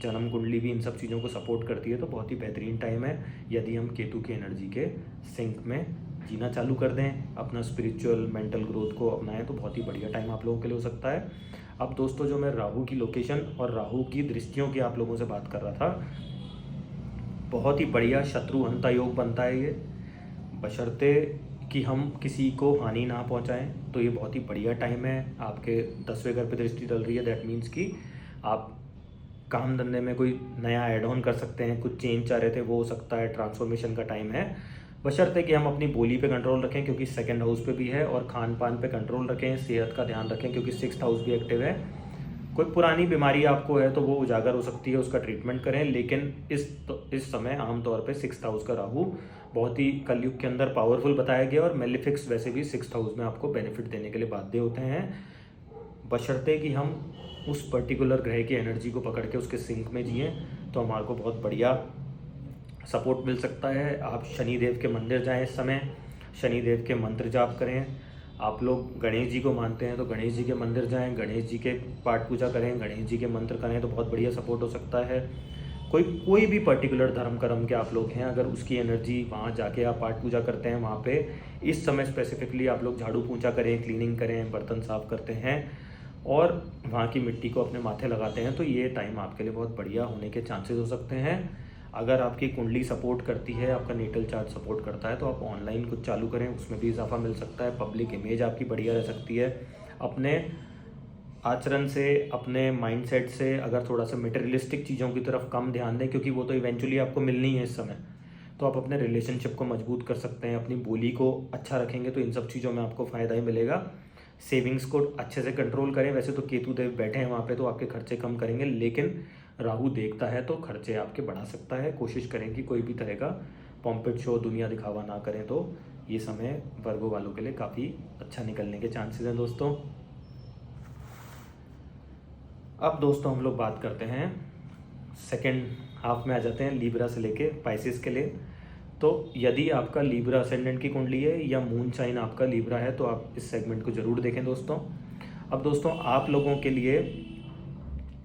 जन्म कुंडली भी इन सब चीज़ों को सपोर्ट करती है तो बहुत ही बेहतरीन टाइम है। यदि हम केतु की एनर्जी के सिंक में जीना चालू कर दें, अपना स्पिरिचुअल मेंटल ग्रोथ को अपनाएं तो बहुत ही बढ़िया टाइम आप लोगों के लिए हो सकता है। अब दोस्तों जो मैं राहु की लोकेशन और राहु की दृष्टियों की आप लोगों से बात कर रहा था, बहुत ही बढ़िया शत्रुहंता योग बनता है ये, बशर्ते कि हम किसी को हानि ना पहुंचाएं तो ये बहुत ही बढ़िया टाइम है। आपके 10वें घर पे दृष्टि डल रही है, दैट मीन्स कि आप काम धंधे में कोई नया ऐड ऑन कर सकते हैं, कुछ चेंज चाह रहे थे वो हो सकता है, ट्रांसफॉर्मेशन का टाइम है। बशर्ते कि हम अपनी बोली पे कंट्रोल रखें क्योंकि 2nd हाउस पे भी है, और खान पान पे कंट्रोल रखें, सेहत का ध्यान रखें क्योंकि 6th हाउस भी एक्टिव है। कोई पुरानी बीमारी आपको है तो वो उजागर हो सकती है, उसका ट्रीटमेंट करें, लेकिन इस समय आमतौर पे 6th हाउस का राहु बहुत ही कलयुग के अंदर पावरफुल बताया गया, और मेलिफिक्स वैसे भी 6th हाउस में आपको बेनिफिट देने के लिए बाध्य होते हैं, बशर्ते कि हम उस पर्टिकुलर ग्रह की एनर्जी को पकड़ के उसके सिंक में जिए तो हमारे को बहुत बढ़िया सपोर्ट मिल सकता है। आप शनिदेव के मंदिर जाएं इस समय, शनिदेव के मंत्र जाप करें। आप लोग गणेश जी को मानते हैं तो गणेश जी के मंदिर जाएं, गणेश जी के पाठ पूजा करें, गणेश जी के मंत्र करें तो बहुत बढ़िया सपोर्ट हो सकता है। कोई भी पर्टिकुलर धर्म कर्म के आप लोग हैं, अगर उसकी एनर्जी वहाँ जाके आप पाठ पूजा करते हैं, वहाँ पे इस समय स्पेसिफिकली आप लोग झाड़ू पोंछा करें, क्लीनिंग करें, बर्तन साफ करते हैं और वहाँ की मिट्टी को अपने माथे लगाते हैं तो ये टाइम आपके लिए बहुत बढ़िया होने के चांसेस हो सकते हैं। अगर आपकी कुंडली सपोर्ट करती है, आपका नेटल चार्ट सपोर्ट करता है तो आप ऑनलाइन कुछ चालू करें, उसमें भी इजाफा मिल सकता है। पब्लिक इमेज आपकी बढ़िया रह सकती है। अपने आचरण से, अपने माइंडसेट से अगर थोड़ा सा मटेरियलिस्टिक चीज़ों की तरफ कम ध्यान दें, क्योंकि वो तो इवेंचुअली आपको मिलनी है इस समय, तो आप अपने रिलेशनशिप को मजबूत कर सकते हैं। अपनी बोली को अच्छा रखेंगे तो इन सब चीज़ों में आपको फ़ायदा ही मिलेगा। सेविंग्स को अच्छे से कंट्रोल करें। वैसे तो केतु देव बैठे हैं वहाँ पे तो आपके खर्चे कम करेंगे, लेकिन राहु देखता है तो खर्चे आपके बढ़ा सकता है। कोशिश करें कि कोई भी तरह का पॉम्पिट शो, दुनिया दिखावा ना करें, तो ये समय वर्गो वालों के लिए काफ़ी अच्छा निकलने के चांसेस हैं दोस्तों। अब दोस्तों हम लोग बात करते हैं सेकेंड हाफ में, आ जाते हैं लीब्रा से लेके पाइसेस के लिए। तो यदि आपका लीब्रा असेंडेंट की कुंडली है या मून साइन आपका लीब्रा है तो आप इस सेगमेंट को ज़रूर देखें दोस्तों। अब दोस्तों आप लोगों के लिए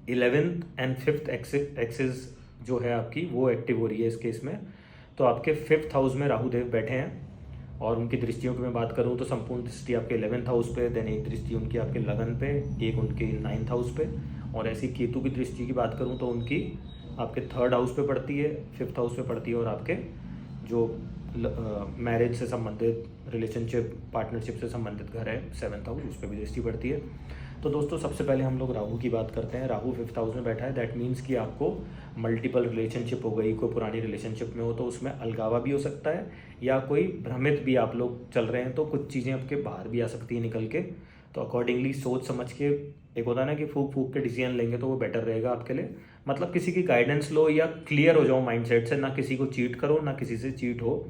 11th एंड 5th एक्सिस जो है आपकी वो एक्टिव हो रही है इस केस में। तो आपके 5th हाउस में राहु देव बैठे हैं और उनकी दृष्टियों की मैं बात करूं तो संपूर्ण दृष्टि आपके 11th हाउस पे, देन एक दृष्टि उनकी आपके लगन पे, एक उनके 9th हाउस पे, और ऐसी केतु की दृष्टि की बात करूं तो उनकी आपके 3rd हाउस पे पड़ती है, 5th हाउस पे पड़ती है, और आपके जो मैरिज से संबंधित, रिलेशनशिप, पार्टनरशिप से संबंधित घर है 7th हाउस, उस पर भी दृष्टि पड़ती है। तो दोस्तों सबसे पहले हम लोग राहु की बात करते हैं। राहु 5th हाउस में बैठा है, दैट मीन्स कि आपको मल्टीपल रिलेशनशिप हो गई, कोई पुरानी रिलेशनशिप में हो तो उसमें अलगावा भी हो सकता है, या कोई भ्रमित भी आप लोग चल रहे हैं तो कुछ चीज़ें आपके बाहर भी आ सकती है निकल के, तो अकॉर्डिंगली सोच समझ के, एक होता है ना कि फूक फूक के डिसीजन लेंगे तो वो बेटर रहेगा आपके लिए। मतलब किसी की गाइडेंस लो या क्लियर हो जाओ माइंडसेट से, ना किसी को चीट करो ना किसी से चीट हो।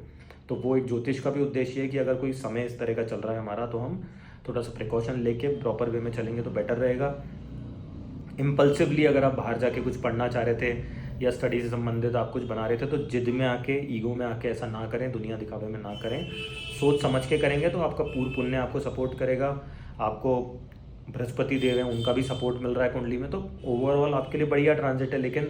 तो वो एक ज्योतिष का भी उद्देश्य है कि अगर कोई समय इस तरह का चल रहा है हमारा, तो हम थोड़ा सा प्रिकॉशन लेके प्रॉपर वे में चलेंगे तो बेटर रहेगा। इम्पल्सिवली अगर आप बाहर जाके कुछ पढ़ना चाह रहे थे या स्टडी से संबंधित आप कुछ बना रहे थे, तो जिद में आके, ईगो में आके ऐसा ना करें, दुनिया दिखावे में ना करें। सोच समझ के करेंगे तो आपका पूर्ण पुण्य आपको सपोर्ट करेगा। आपको बृहस्पति देव हैं, उनका भी सपोर्ट मिल रहा है कुंडली में, तो ओवरऑल आपके लिए बढ़िया ट्रांजिट है। लेकिन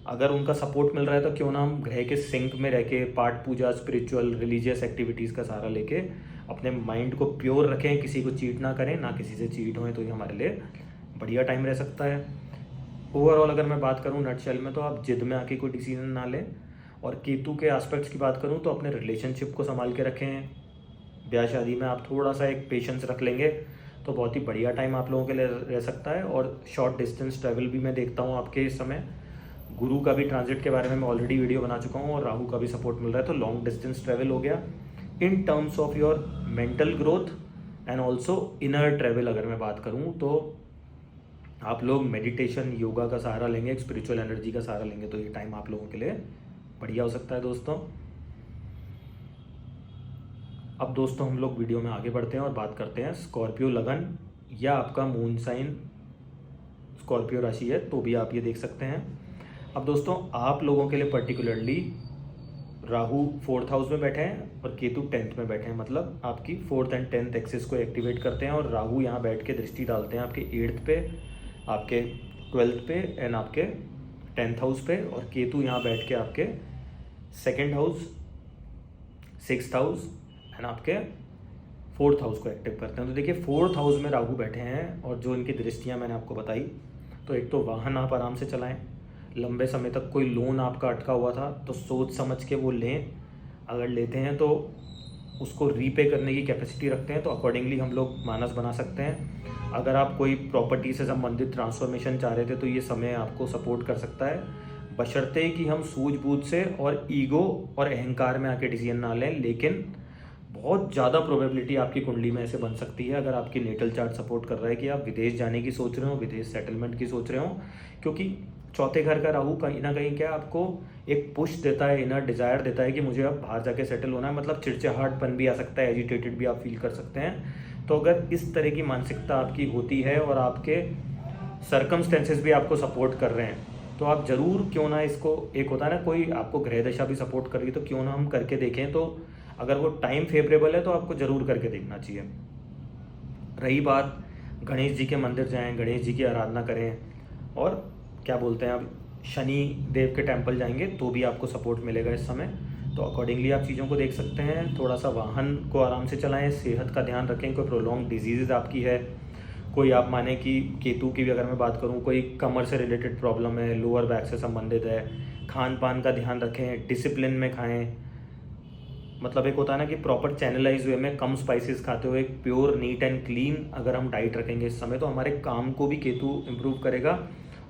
अगर उनका सपोर्ट मिल रहा है तो क्यों ना हम ग्रह के सिंक में रह के पाठ पूजा, स्पिरिचुअल रिलीजियस एक्टिविटीज़ का सहारा लेके अपने माइंड को प्योर रखें, किसी को चीट ना करें, ना किसी से चीट हों, तो ये हमारे लिए बढ़िया टाइम रह सकता है। ओवरऑल अगर मैं बात करूँ नटशेल में, तो आप जिद में आके कोई डिसीजन ना लें। और केतु के एस्पेक्ट्स की बात करूँ तो अपने रिलेशनशिप को संभाल के रखें। ब्याह शादी में आप थोड़ा सा एक पेशेंस रख लेंगे तो बहुत ही बढ़िया टाइम आप लोगों के लिए रह सकता है। और शॉर्ट डिस्टेंस ट्रैवल भी मैं देखता हूँ आपके इस समय। गुरु का भी ट्रांजिट के बारे में मैं ऑलरेडी वीडियो बना चुका हूँ, और राहु का भी सपोर्ट मिल रहा है, तो लॉन्ग डिस्टेंस ट्रैवल हो गया। In terms of your mental growth and also inner travel अगर मैं बात करूँ, तो आप लोग मेडिटेशन, योगा का सहारा लेंगे, एक स्पिरिचुअल एनर्जी का सहारा लेंगे, तो ये टाइम आप लोगों के लिए बढ़िया हो सकता है दोस्तों। अब दोस्तों हम लोग वीडियो में आगे बढ़ते हैं और बात करते हैं स्कॉर्पियो लगन या आपका मून साइन स्कॉर्पियो राशि है तो भी आप ये देख सकते हैं। अब दोस्तों आप लोगों के लिए पर्टिकुलरली राहु 4th हाउस में बैठे हैं और केतु 10th में बैठे हैं, मतलब आपकी 4th एंड 10th एक्सिस को एक्टिवेट करते हैं। और राहु यहाँ बैठ के दृष्टि डालते हैं आपके 8th पे, आपके 12th पे एंड आपके 10th हाउस पे। और केतु यहाँ बैठ के आपके 2nd house, 6th house and आपके 4th हाउस को एक्टिव करते हैं। तो देखिए 4th हाउस में राहु बैठे हैं और जो इनकी दृष्टियाँ मैंने आपको बताई, तो एक तो वाहन आप आराम से चलाएं। लंबे समय तक कोई लोन आपका अटका हुआ था तो सोच समझ के वो लें। अगर लेते हैं तो उसको रीपे करने की कैपेसिटी रखते हैं, तो अकॉर्डिंगली हम लोग मानस बना सकते हैं। अगर आप कोई प्रॉपर्टी से संबंधित ट्रांसफॉर्मेशन चाह रहे थे तो ये समय आपको सपोर्ट कर सकता है, बशर्ते कि हम सूझबूझ से और ईगो और अहंकार में आके डिसीजन ना लें। लेकिन बहुत ज़्यादा प्रोबेबिलिटी आपकी कुंडली में ऐसे बन सकती है, अगर आपकी नेटल चार्ट सपोर्ट कर रहा है, कि आप विदेश जाने की सोच रहे हो, विदेश सेटलमेंट की सोच रहे हो। क्योंकि चौथे घर का राहु कहीं ना कहीं क्या आपको एक पुश देता है, इनर डिज़ायर देता है कि मुझे अब बाहर जाके सेटल होना है। मतलब चिड़चिड़ाहटपन भी आ सकता है, एजिटेटेड भी आप फील कर सकते हैं। तो अगर इस तरह की मानसिकता आपकी होती है और आपके सर्कमस्टेंसेस भी आपको सपोर्ट कर रहे हैं, तो आप ज़रूर क्यों ना इसको, एक होता है ना कोई आपको ग्रह दशा भी सपोर्ट कर रही है, तो क्यों ना हम करके देखें। तो अगर वो टाइम फेवरेबल है तो आपको ज़रूर करके देखना चाहिए। रही बात, गणेश जी के मंदिर जाएं, गणेश जी की आराधना करें, और क्या बोलते हैं आप, शनि देव के टेंपल जाएंगे तो भी आपको सपोर्ट मिलेगा इस समय। तो अकॉर्डिंगली आप चीज़ों को देख सकते हैं। थोड़ा सा वाहन को आराम से चलाएं, सेहत का ध्यान रखें। कोई प्रोलॉन्ग डिजीज़ आपकी है, कोई आप माने कि केतु की भी अगर मैं बात करूं, कोई कमर से रिलेटेड प्रॉब्लम है, लोअर बैक से संबंधित है, खान पान का ध्यान रखें, डिसिप्लिन में खाएं। मतलब एक होता है ना कि प्रॉपर चैनलाइज वे में, कम स्पाइसेस खाते हुए, एक प्योर नीट एंड क्लीन अगर हम डाइट रखेंगे इस समय, तो हमारे काम को भी केतु इम्प्रूव करेगा।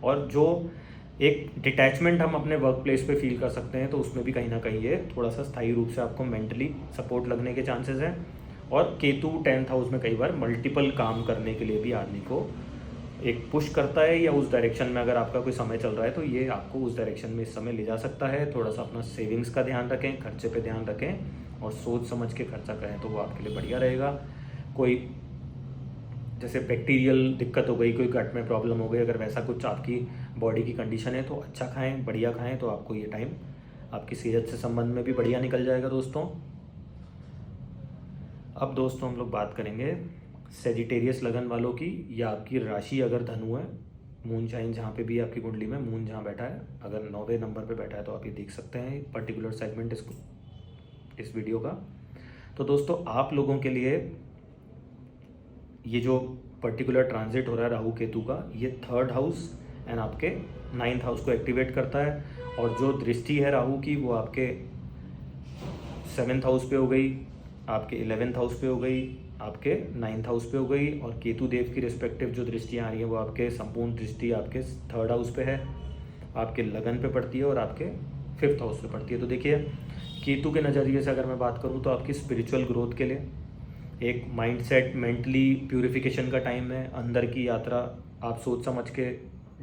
और जो एक डिटैचमेंट हम अपने वर्क प्लेस पे फील कर सकते हैं, तो उसमें भी कहीं ना कहीं ये थोड़ा सा स्थायी रूप से आपको मेंटली सपोर्ट लगने के चांसेस हैं। और केतु 10th हाउस में कई बार मल्टीपल काम करने के लिए भी आदमी को एक पुश करता है, या उस डायरेक्शन में अगर आपका कोई समय चल रहा है तो ये आपको उस डायरेक्शन में इस समय ले जा सकता है। थोड़ा सा अपना सेविंग्स का ध्यान रखें, खर्चे पे ध्यान रखें और सोच समझ के खर्चा करें, तो वो आपके लिए बढ़िया रहेगा। कोई जैसे बैक्टीरियल दिक्कत हो गई, कोई गट में प्रॉब्लम हो गई, अगर वैसा कुछ आपकी बॉडी की कंडीशन है तो अच्छा खाएं, बढ़िया खाएं, तो आपको ये टाइम आपकी सेहत से संबंध में भी बढ़िया निकल जाएगा दोस्तों। अब दोस्तों हम लोग बात करेंगे सेजिटेरियस लगन वालों की, या आपकी राशि अगर धनु है, मून शाइन जहाँ पे भी आपकी कुंडली में मून जहाँ बैठा है, अगर 9वें नंबर पे बैठा है तो आप ये देख सकते हैं पर्टिकुलर सेगमेंट इस वीडियो का। तो दोस्तों आप लोगों के लिए ये जो पर्टिकुलर ट्रांजिट हो रहा है राहु केतु का, ये 3rd हाउस एंड आपके 9th हाउस को एक्टिवेट करता है। और जो दृष्टि है राहु की वो आपके 7th हाउस पे हो गई, आपके 11th हाउस पे हो गई, आपके 9th हाउस पे हो गई, और केतु देव की रिस्पेक्टिव जो दृष्टियाँ आ रही हैं वो आपके संपूर्ण दृष्टि आपके 3rd हाउस पे है, आपके लगन पे पड़ती है और आपके 5th हाउस पे पड़ती है। तो देखिए केतु के नज़रिए से अगर मैं बात करूँ तो आपकी स्पिरिचुअल ग्रोथ के लिए, एक माइंडसेट मेंटली प्यूरिफिकेशन का टाइम है, अंदर की यात्रा। आप सोच समझ के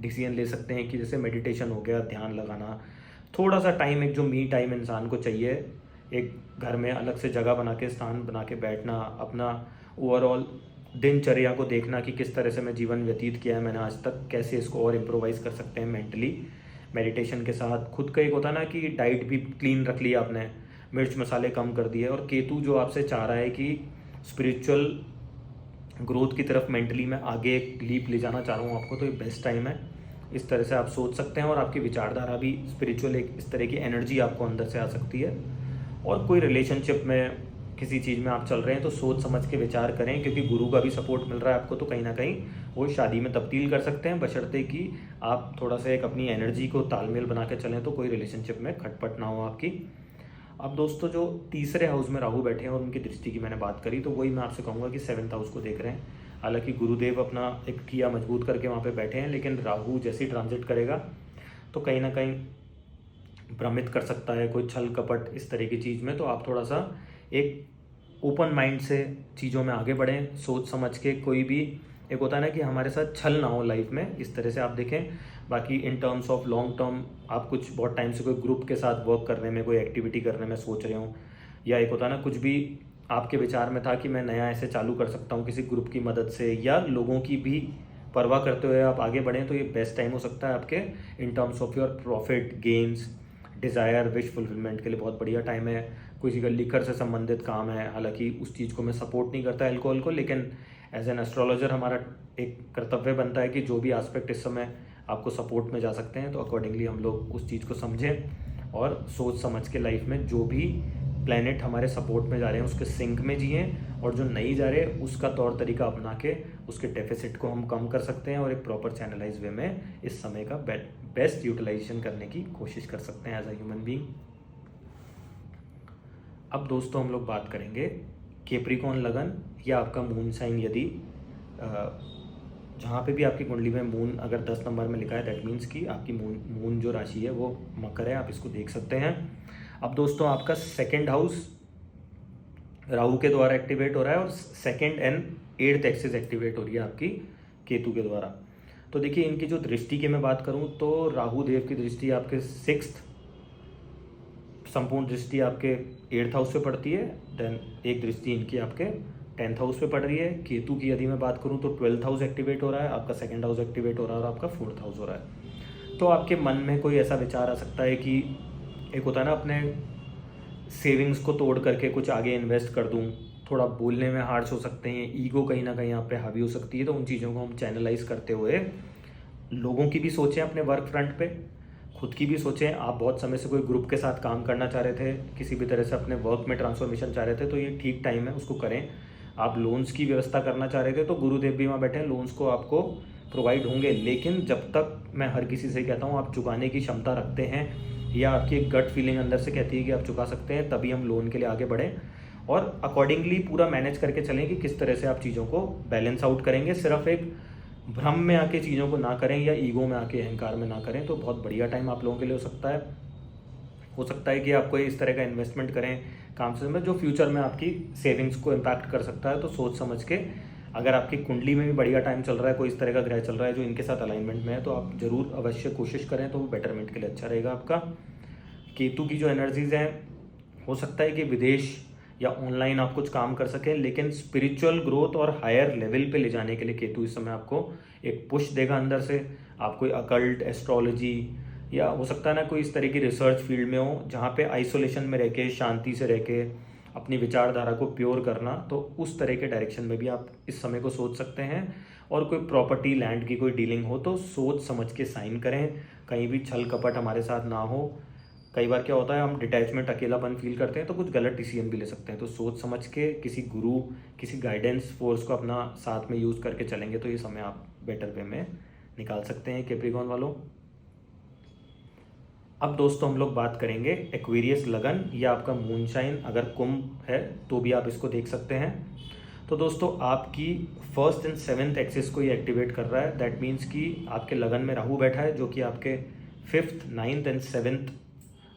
डिसीजन ले सकते हैं कि जैसे मेडिटेशन हो गया, ध्यान लगाना, थोड़ा सा टाइम, एक जो मी टाइम इंसान को चाहिए, एक घर में अलग से जगह बना के, स्थान बना के बैठना, अपना ओवरऑल दिनचर्या को देखना कि किस तरह से मैं जीवन व्यतीत किया है मैंने आज तक, कैसे इसको और इम्प्रोवाइज कर सकते हैं मेंटली मेडिटेशन के साथ। खुद का एक होता है ना कि डाइट भी क्लीन रख लिया आपने, मिर्च मसाले कम कर दिए। और केतु जो आपसे चाह रहा है कि स्पिरिचुअल ग्रोथ की तरफ मेंटली मैं आगे एक लीप ले जाना चाह रहा हूँ आपको, तो ये बेस्ट टाइम है। इस तरह से आप सोच सकते हैं और आपकी विचारधारा भी स्पिरिचुअल, एक इस तरह की एनर्जी आपको अंदर से आ सकती है। और कोई रिलेशनशिप में, किसी चीज़ में आप चल रहे हैं तो सोच समझ के विचार करें, क्योंकि गुरु का भी सपोर्ट मिल रहा है आपको, तो कहीं ना कहीं वो शादी में तब्दील कर सकते हैं, बशर्ते कि आप थोड़ा सा एक अपनी एनर्जी को तालमेल बना के चलें, तो कोई रिलेशनशिप में खटपट ना हो आपकी। अब दोस्तों, जो तीसरे हाउस में राहु बैठे हैं और उनकी दृष्टि की मैंने बात करी, तो वही मैं आपसे कहूँगा कि 7th हाउस को देख रहे हैं। हालांकि गुरुदेव अपना एक किया मजबूत करके वहाँ पे बैठे हैं, लेकिन राहु जैसे ही ट्रांजिट करेगा तो कहीं ना कहीं भ्रमित कर सकता है, कोई छल कपट इस तरह की चीज़ में। तो आप थोड़ा सा एक ओपन माइंड से चीज़ों में आगे बढ़ें, सोच समझ के। कोई भी एक होता है ना कि हमारे साथ छल ना हो लाइफ में, इस तरह से आप देखें। बाकी in terms of long term, आप कुछ बहुत टाइम से कोई ग्रुप के साथ वर्क करने में, कोई एक्टिविटी करने में सोच रहे हो, या एक होता है ना कुछ भी आपके विचार में था कि मैं नया ऐसे चालू कर सकता हूँ किसी ग्रुप की मदद से, या लोगों की भी परवाह करते हुए आप आगे बढ़ें, तो ये बेस्ट टाइम हो सकता है आपके in terms of your profit gains, desire, wish fulfilment के लिए बहुत बढ़िया टाइम है। किसी का लिकर से संबंधित काम है, हालांकि उस चीज़ को मैं सपोर्ट नहीं करता अल्कोहल को, लेकिन एज एन एस्ट्रोलॉजर हमारा एक कर्तव्य बनता है कि जो भी एस्पेक्ट इस समय आपको सपोर्ट में जा सकते हैं, तो अकॉर्डिंगली हम लोग उस चीज़ को समझें और सोच समझ के लाइफ में जो भी प्लैनेट हमारे सपोर्ट में जा रहे हैं उसके सिंक में जिए, और जो नहीं जा रहे उसका तौर तरीका अपना के उसके डेफिसिट को हम कम कर सकते हैं, और एक प्रॉपर चैनलाइज वे में इस समय का बेस्ट यूटिलाइजेशन करने की कोशिश कर सकते हैं एज अ ह्यूमन बीइंग। अब दोस्तों, हम लोग बात करेंगे कैप्रिकॉर्न लगन या आपका मून साइन। यदि जहाँ पे भी आपकी कुंडली में मून अगर 10 नंबर में लिखा है, दैट मीन्स कि आपकी मून जो राशि है वो मकर है, आप इसको देख सकते हैं। अब दोस्तों, आपका 2nd हाउस राहु के द्वारा एक्टिवेट हो रहा है, और 2nd and 8th axis activate हो रही है आपकी केतु के द्वारा। तो देखिए, इनकी जो दृष्टि की मैं बात करूं तो राहु देव की दृष्टि आपके 6th, संपूर्ण दृष्टि आपके 8th हाउस पे पड़ती है। देन एक दृष्टि इनकी आपके 10th हाउस पे पड़ रही है। केतु की यदि मैं बात करूं तो 12th हाउस एक्टिवेट हो रहा है, आपका 2nd हाउस एक्टिवेट हो रहा है, और आपका 4th हाउस हो रहा है। तो आपके मन में कोई ऐसा विचार आ सकता है कि एक होता है ना, अपने सेविंग्स को तोड़ करके कुछ आगे इन्वेस्ट कर दूं। थोड़ा बोलने में हार्श हो सकते हैं, ईगो कहीं ना कहीं यहाँ पे हावी हो सकती है। तो उन चीज़ों को हम चैनलाइज करते हुए लोगों की भी सोचें, अपने वर्क फ्रंट पे खुद की भी सोचें। आप बहुत समय से कोई ग्रुप के साथ काम करना चाह रहे थे, किसी भी तरह से अपने वर्क में ट्रांसफॉर्मेशन चाह रहे थे, तो ये ठीक टाइम है, उसको करें। आप लोन्स की व्यवस्था करना चाह रहे थे, तो गुरुदेव भी वहाँ बैठे हैं, लोन्स को आपको प्रोवाइड होंगे। लेकिन जब तक, मैं हर किसी से कहता हूँ, आप चुकाने की क्षमता रखते हैं या आपकी एक गट फीलिंग अंदर से कहती है कि आप चुका सकते हैं, तभी हम लोन के लिए आगे बढ़ें। और अकॉर्डिंगली पूरा मैनेज करके चलें कि किस तरह से आप चीज़ों को बैलेंस आउट करेंगे। सिर्फ एक भ्रम में आके चीज़ों को ना करें या ईगो में आके, अहंकार में ना करें। तो बहुत बढ़िया टाइम आप लोगों के लिए हो सकता है कि आप कोई इस तरह का इन्वेस्टमेंट करें काम से जो फ्यूचर में आपकी सेविंग्स को इम्पैक्ट कर सकता है। तो सोच समझ के, अगर आपकी कुंडली में भी बढ़िया टाइम चल रहा है, कोई इस तरह का ग्रह चल रहा है जो इनके साथ अलाइनमेंट में है, तो आप जरूर अवश्य कोशिश करें, तो वो बेटरमेंट के लिए अच्छा रहेगा आपका। केतु की जो एनर्जीज हैं, हो सकता है कि विदेश या ऑनलाइन आप कुछ काम कर सकें, लेकिन स्पिरिचुअल ग्रोथ और हायर लेवल पे ले जाने के लिए केतु इस समय आपको एक पुश देगा अंदर से। आप कोई अकल्ट, एस्ट्रोलॉजी, या हो सकता है ना कोई इस तरह की रिसर्च फील्ड में हो जहाँ पे आइसोलेशन में रह के, शांति से रह के अपनी विचारधारा को प्योर करना, तो उस तरह के डायरेक्शन में भी आप इस समय को सोच सकते हैं। और कोई प्रॉपर्टी, लैंड की कोई डीलिंग हो तो सोच समझ के साइन करें, कहीं भी छल कपट हमारे साथ ना हो। कई बार क्या होता है, हम डिटैचमेंट, अकेलापन फील करते हैं तो कुछ गलत डिसीजन भी ले सकते हैं। तो सोच समझ के किसी गुरु, किसी गाइडेंस फोर्स को अपना साथ में यूज़ करके चलेंगे, तो ये समय आप बेटर वे में निकाल सकते हैं कैप्रिकॉर्न वालों। अब दोस्तों, हम लोग बात करेंगे एक्वेरियस लगन या आपका मूनशाइन। अगर कुंभ है तो भी आप इसको देख सकते हैं। तो दोस्तों, आपकी 1st एंड 7th एक्सिस को ये एक्टिवेट कर रहा है। दैट मीन्स कि आपके लगन में राहु बैठा है, जो कि आपके 5th, 9th and 7th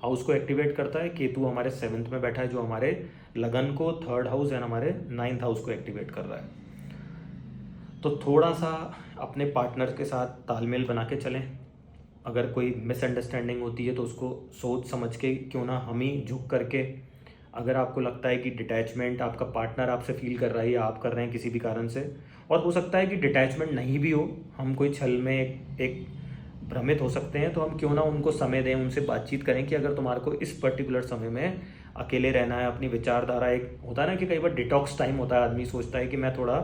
house को एक्टिवेट करता है। केतु हमारे 7th में बैठा है, जो हमारे लगन को, थर्ड हाउस एंड हमारे 9th हाउस को एक्टिवेट कर रहा है। तो थोड़ा सा अपने पार्टनर के साथ तालमेल बना के चलें। अगर कोई मिसअंडरस्टैंडिंग होती है तो उसको सोच समझ के क्यों ना हम ही झुक करके, अगर आपको लगता है कि डिटैचमेंट आपका पार्टनर आपसे फील कर रहा है या आप कर रहे हैं किसी भी कारण से, और हो सकता है कि डिटैचमेंट नहीं भी हो, हम कोई छल में एक भ्रमित हो सकते हैं, तो हम क्यों ना उनको समय दें, उनसे बातचीत करें कि अगर तुम्हारे को इस पर्टिकुलर समय में अकेले रहना है, अपनी विचारधारा, एक होता है ना कि कई बार डिटॉक्स टाइम होता है, आदमी सोचता है कि मैं थोड़ा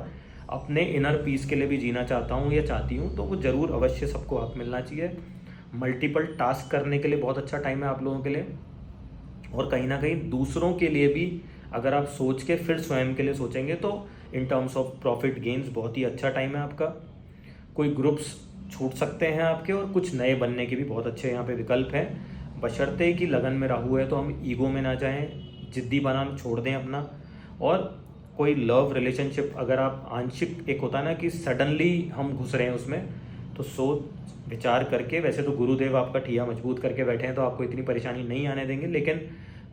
अपने इनर पीस के लिए भी जीना चाहता हूँ या चाहती हूँ, तो वो ज़रूर अवश्य सबको हक मिलना चाहिए। मल्टीपल टास्क करने के लिए बहुत अच्छा टाइम है आप लोगों के लिए, और कहीं ना कहीं दूसरों के लिए भी अगर आप सोच के फिर स्वयं के लिए सोचेंगे तो in terms of profit gains बहुत ही अच्छा टाइम है आपका। कोई ग्रुप्स छूट सकते हैं आपके, और कुछ नए बनने के भी बहुत अच्छे यहाँ पे विकल्प हैं, बशर्ते कि लगन में राहु है तो हम ईगो में ना जाएं, जिद्दी बनाना छोड़ दें अपना। और कोई लव रिलेशनशिप अगर आप आंशिक, एक होता है ना कि सडनली हम घुस रहे हैं उसमें, तो सोच विचार करके, वैसे तो गुरुदेव आपका ठिया मजबूत करके बैठे हैं तो आपको इतनी परेशानी नहीं आने देंगे, लेकिन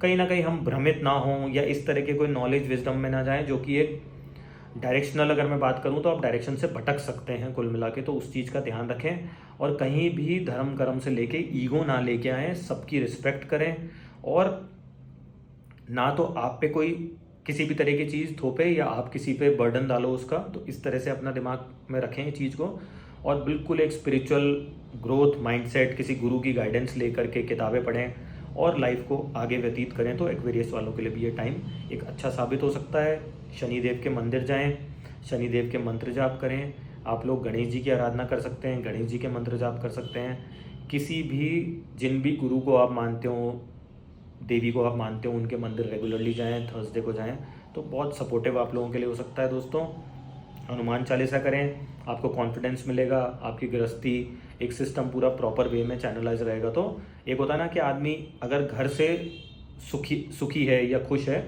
कहीं ना कहीं हम भ्रमित ना हों या इस तरह के कोई नॉलेज विजडम में ना जाएं जो कि एक डायरेक्शनल, अगर मैं बात करूं तो आप डायरेक्शन से भटक सकते हैं कुल मिला के। तो उस चीज़ का ध्यान रखें, और कहीं भी धर्म कर्म से लेके ईगो ना लेके आएँ, सबकी रिस्पेक्ट करें, और ना तो आप पे कोई किसी भी तरह की चीज़ थोपे या आप किसी पे बर्डन डालो उसका। तो इस तरह से अपना दिमाग में रखें ये चीज़ को, और बिल्कुल एक स्पिरिचुअल ग्रोथ माइंडसेट, किसी गुरु की गाइडेंस लेकर के किताबें पढ़ें और लाइफ को आगे व्यतीत करें। तो एक्वेरियस वालों के लिए भी ये टाइम एक अच्छा साबित हो सकता है। शनिदेव के मंदिर जाएं, शनिदेव के मंत्र जाप करें। आप लोग गणेश जी की आराधना कर सकते हैं, गणेश जी के मंत्र जाप कर सकते हैं। किसी भी, जिन भी गुरु को आप मानते हो, देवी को आप मानते हो, उनके मंदिर रेगुलरली जाएं, थर्सडे को जाएं, तो बहुत सपोर्टिव आप लोगों के लिए हो सकता है दोस्तों। हनुमान चालीसा करें, आपको कॉन्फिडेंस मिलेगा, आपकी गृहस्थी एक सिस्टम पूरा प्रॉपर वे में चैनलाइज रहेगा। तो एक होता है ना कि आदमी अगर घर से सुखी है या खुश है,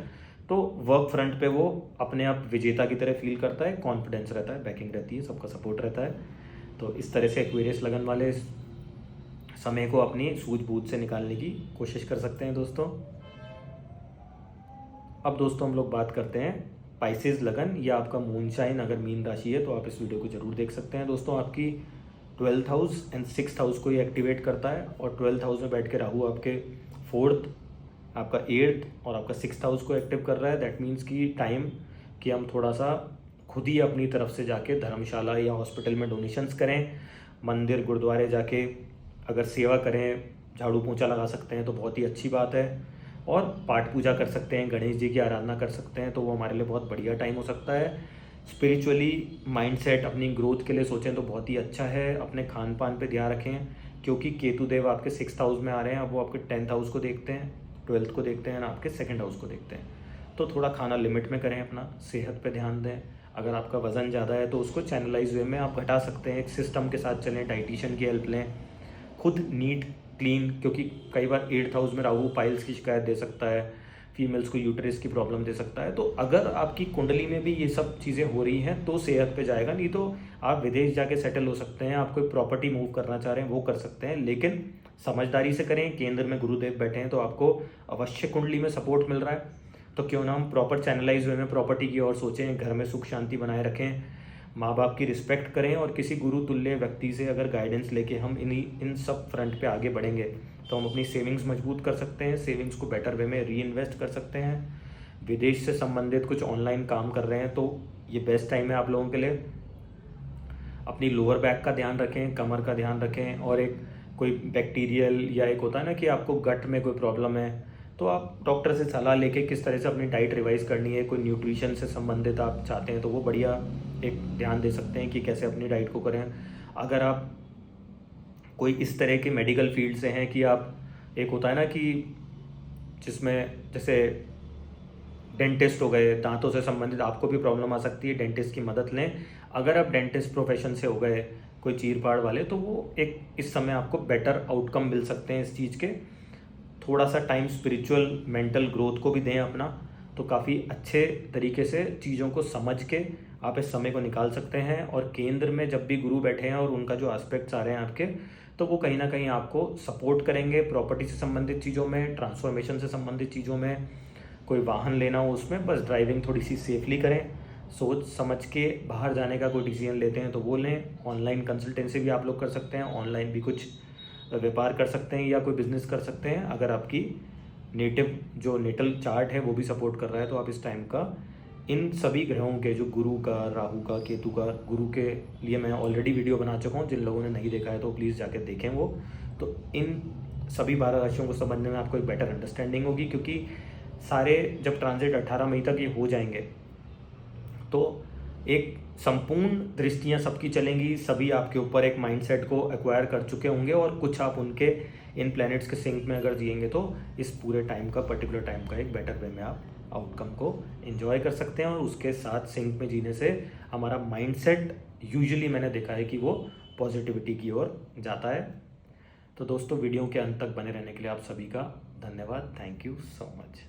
तो वर्क फ्रंट पे वो अपने आप विजेता की तरह फील करता है, कॉन्फिडेंस रहता है, बैकिंग रहती है, सबका सपोर्ट रहता है। तो इस तरह से एक्वेरियस लगन वाले समय को अपनी सूझबूझ से निकालने की कोशिश कर सकते हैं दोस्तों। अब दोस्तों हम लोग बात करते हैं पाइसेस लगन या आपका मूनशाइन, अगर मीन राशि है तो आप इस वीडियो को जरूर देख सकते हैं दोस्तों। आपकी 12th house and 6th house को ये एक्टिवेट करता है, और 12th हाउस में बैठ के राहु आपके 4th, आपका 8th और आपका 6th हाउस को एक्टिव कर रहा है। दैट मीन्स कि टाइम कि हम थोड़ा सा खुद ही अपनी तरफ से जाके धर्मशाला या हॉस्पिटल में डोनेशंस करें, मंदिर गुरुद्वारे जाके अगर सेवा करें, झाड़ू पोंछा लगा सकते हैं तो बहुत ही अच्छी बात है, और पाठ पूजा कर सकते हैं, गणेश जी की आराधना कर सकते हैं, तो वो हमारे लिए बहुत बढ़िया टाइम हो सकता है। स्पिरिचुअली माइंडसेट अपनी ग्रोथ के लिए सोचें तो बहुत ही अच्छा है। अपने खान पान पे ध्यान रखें, क्योंकि केतु देव आपके 6th हाउस में आ रहे हैं। अब वो आपके 10th हाउस को देखते हैं, 12th को देखते हैं, आपके 2nd हाउस को देखते हैं। तो थोड़ा खाना लिमिट में करें, अपना सेहत पे ध्यान दें। अगर आपका वज़न ज़्यादा है तो उसको चैनलाइज वे में आप घटा सकते हैं, एक सिस्टम के साथ चलें, डाइटिशियन की हेल्प लें, खुद नीट क्लीन, क्योंकि कई बार 8th हाउस में राहु पाइल्स की शिकायत दे सकता है, फीमेल्स को यूट्रस की प्रॉब्लम दे सकता है। तो अगर आपकी कुंडली में भी ये सब चीज़ें हो रही हैं तो सेहत पे जाएगा, नहीं तो आप विदेश जाके सेटल हो सकते हैं, आप कोई प्रॉपर्टी मूव करना चाह रहे हैं वो कर सकते हैं, लेकिन समझदारी से करें। केंद्र में गुरुदेव बैठे हैं तो आपको अवश्य कुंडली में सपोर्ट मिल रहा है, तो क्यों ना हम प्रॉपर चैनलाइज वे में प्रॉपर्टी की ओर सोचें, घर में सुख शांति बनाए रखें, माँ बाप की रिस्पेक्ट करें, और किसी गुरु तुल्य व्यक्ति से अगर गाइडेंस लेके हम इन सब फ्रंट पे आगे बढ़ेंगे तो हम अपनी सेविंग्स मजबूत कर सकते हैं, सेविंग्स को बेटर वे में री इन्वेस्ट कर सकते हैं। विदेश से संबंधित कुछ ऑनलाइन काम कर रहे हैं तो ये बेस्ट टाइम है आप लोगों के लिए। अपनी लोअर बैक का ध्यान रखें, कमर का ध्यान रखें, और एक कोई बैक्टीरियल या एक होता है ना कि आपको गट में कोई प्रॉब्लम है तो आप डॉक्टर से सलाह लेके किस तरह से अपनी डाइट रिवाइज करनी है। कोई न्यूट्रिशन से संबंधित आप चाहते हैं तो वो बढ़िया एक ध्यान दे सकते हैं कि कैसे अपनी डाइट को करें। अगर आप कोई इस तरह के मेडिकल फील्ड से हैं कि आप, एक होता है ना कि जिसमें जैसे डेंटिस्ट हो गए, दांतों से संबंधित आपको भी प्रॉब्लम आ सकती है, डेंटिस्ट की मदद लें। अगर आप डेंटिस्ट प्रोफेशन से हो गए, कोई चीर फाड़ वाले, तो वो एक इस समय आपको बेटर आउटकम मिल सकते हैं इस चीज़ के। थोड़ा सा टाइम स्पिरिचुअल मेंटल ग्रोथ को भी दें अपना, तो काफ़ी अच्छे तरीके से चीज़ों को समझ के आप इस समय को निकाल सकते हैं। और केंद्र में जब भी गुरु बैठे हैं और उनका जो एस्पेक्ट्स आ रहे हैं आपके, तो वो कहीं ना कहीं आपको सपोर्ट करेंगे प्रॉपर्टी से संबंधित चीज़ों में, ट्रांसफॉर्मेशन से संबंधित चीज़ों में, कोई वाहन लेना हो उसमें बस ड्राइविंग थोड़ी सी सेफली करें, सोच समझ के बाहर जाने का कोई डिसीजन लेते हैं तो वो लें। ऑनलाइन कंसल्टेंसी भी आप लोग कर सकते हैं, ऑनलाइन भी कुछ व्यापार कर सकते हैं या कोई बिजनेस कर सकते हैं। अगर आपकी नेटिव जो नेटल चार्ट है वो भी सपोर्ट कर रहा है तो आप इस टाइम का इन सभी ग्रहों के, जो गुरु का, राहु का, केतु का, गुरु के लिए मैं ऑलरेडी वीडियो बना चुका हूँ, जिन लोगों ने नहीं देखा है तो प्लीज़ जाके देखें वो। तो इन सभी 12 राशियों को समझने में आपको एक बेटर अंडरस्टैंडिंग होगी, क्योंकि सारे जब ट्रांजिट 18 मई तक ये हो जाएंगे तो एक संपूर्ण दृष्टियाँ सबकी चलेंगी, सभी आपके ऊपर एक माइंडसेट को एक्वायर कर चुके होंगे और कुछ आप उनके इन प्लैनेट्स के सिंक में अगर जिएंगे तो इस पूरे टाइम का, पर्टिकुलर टाइम का एक बेटर वे में आप आउटकम को एंजॉय कर सकते हैं। और उसके साथ सिंक में जीने से हमारा माइंडसेट यूजुअली मैंने देखा है कि वो पॉजिटिविटी की ओर जाता है। तो दोस्तों वीडियो के अंत तक बने रहने के लिए आप सभी का धन्यवाद। Thank you so much.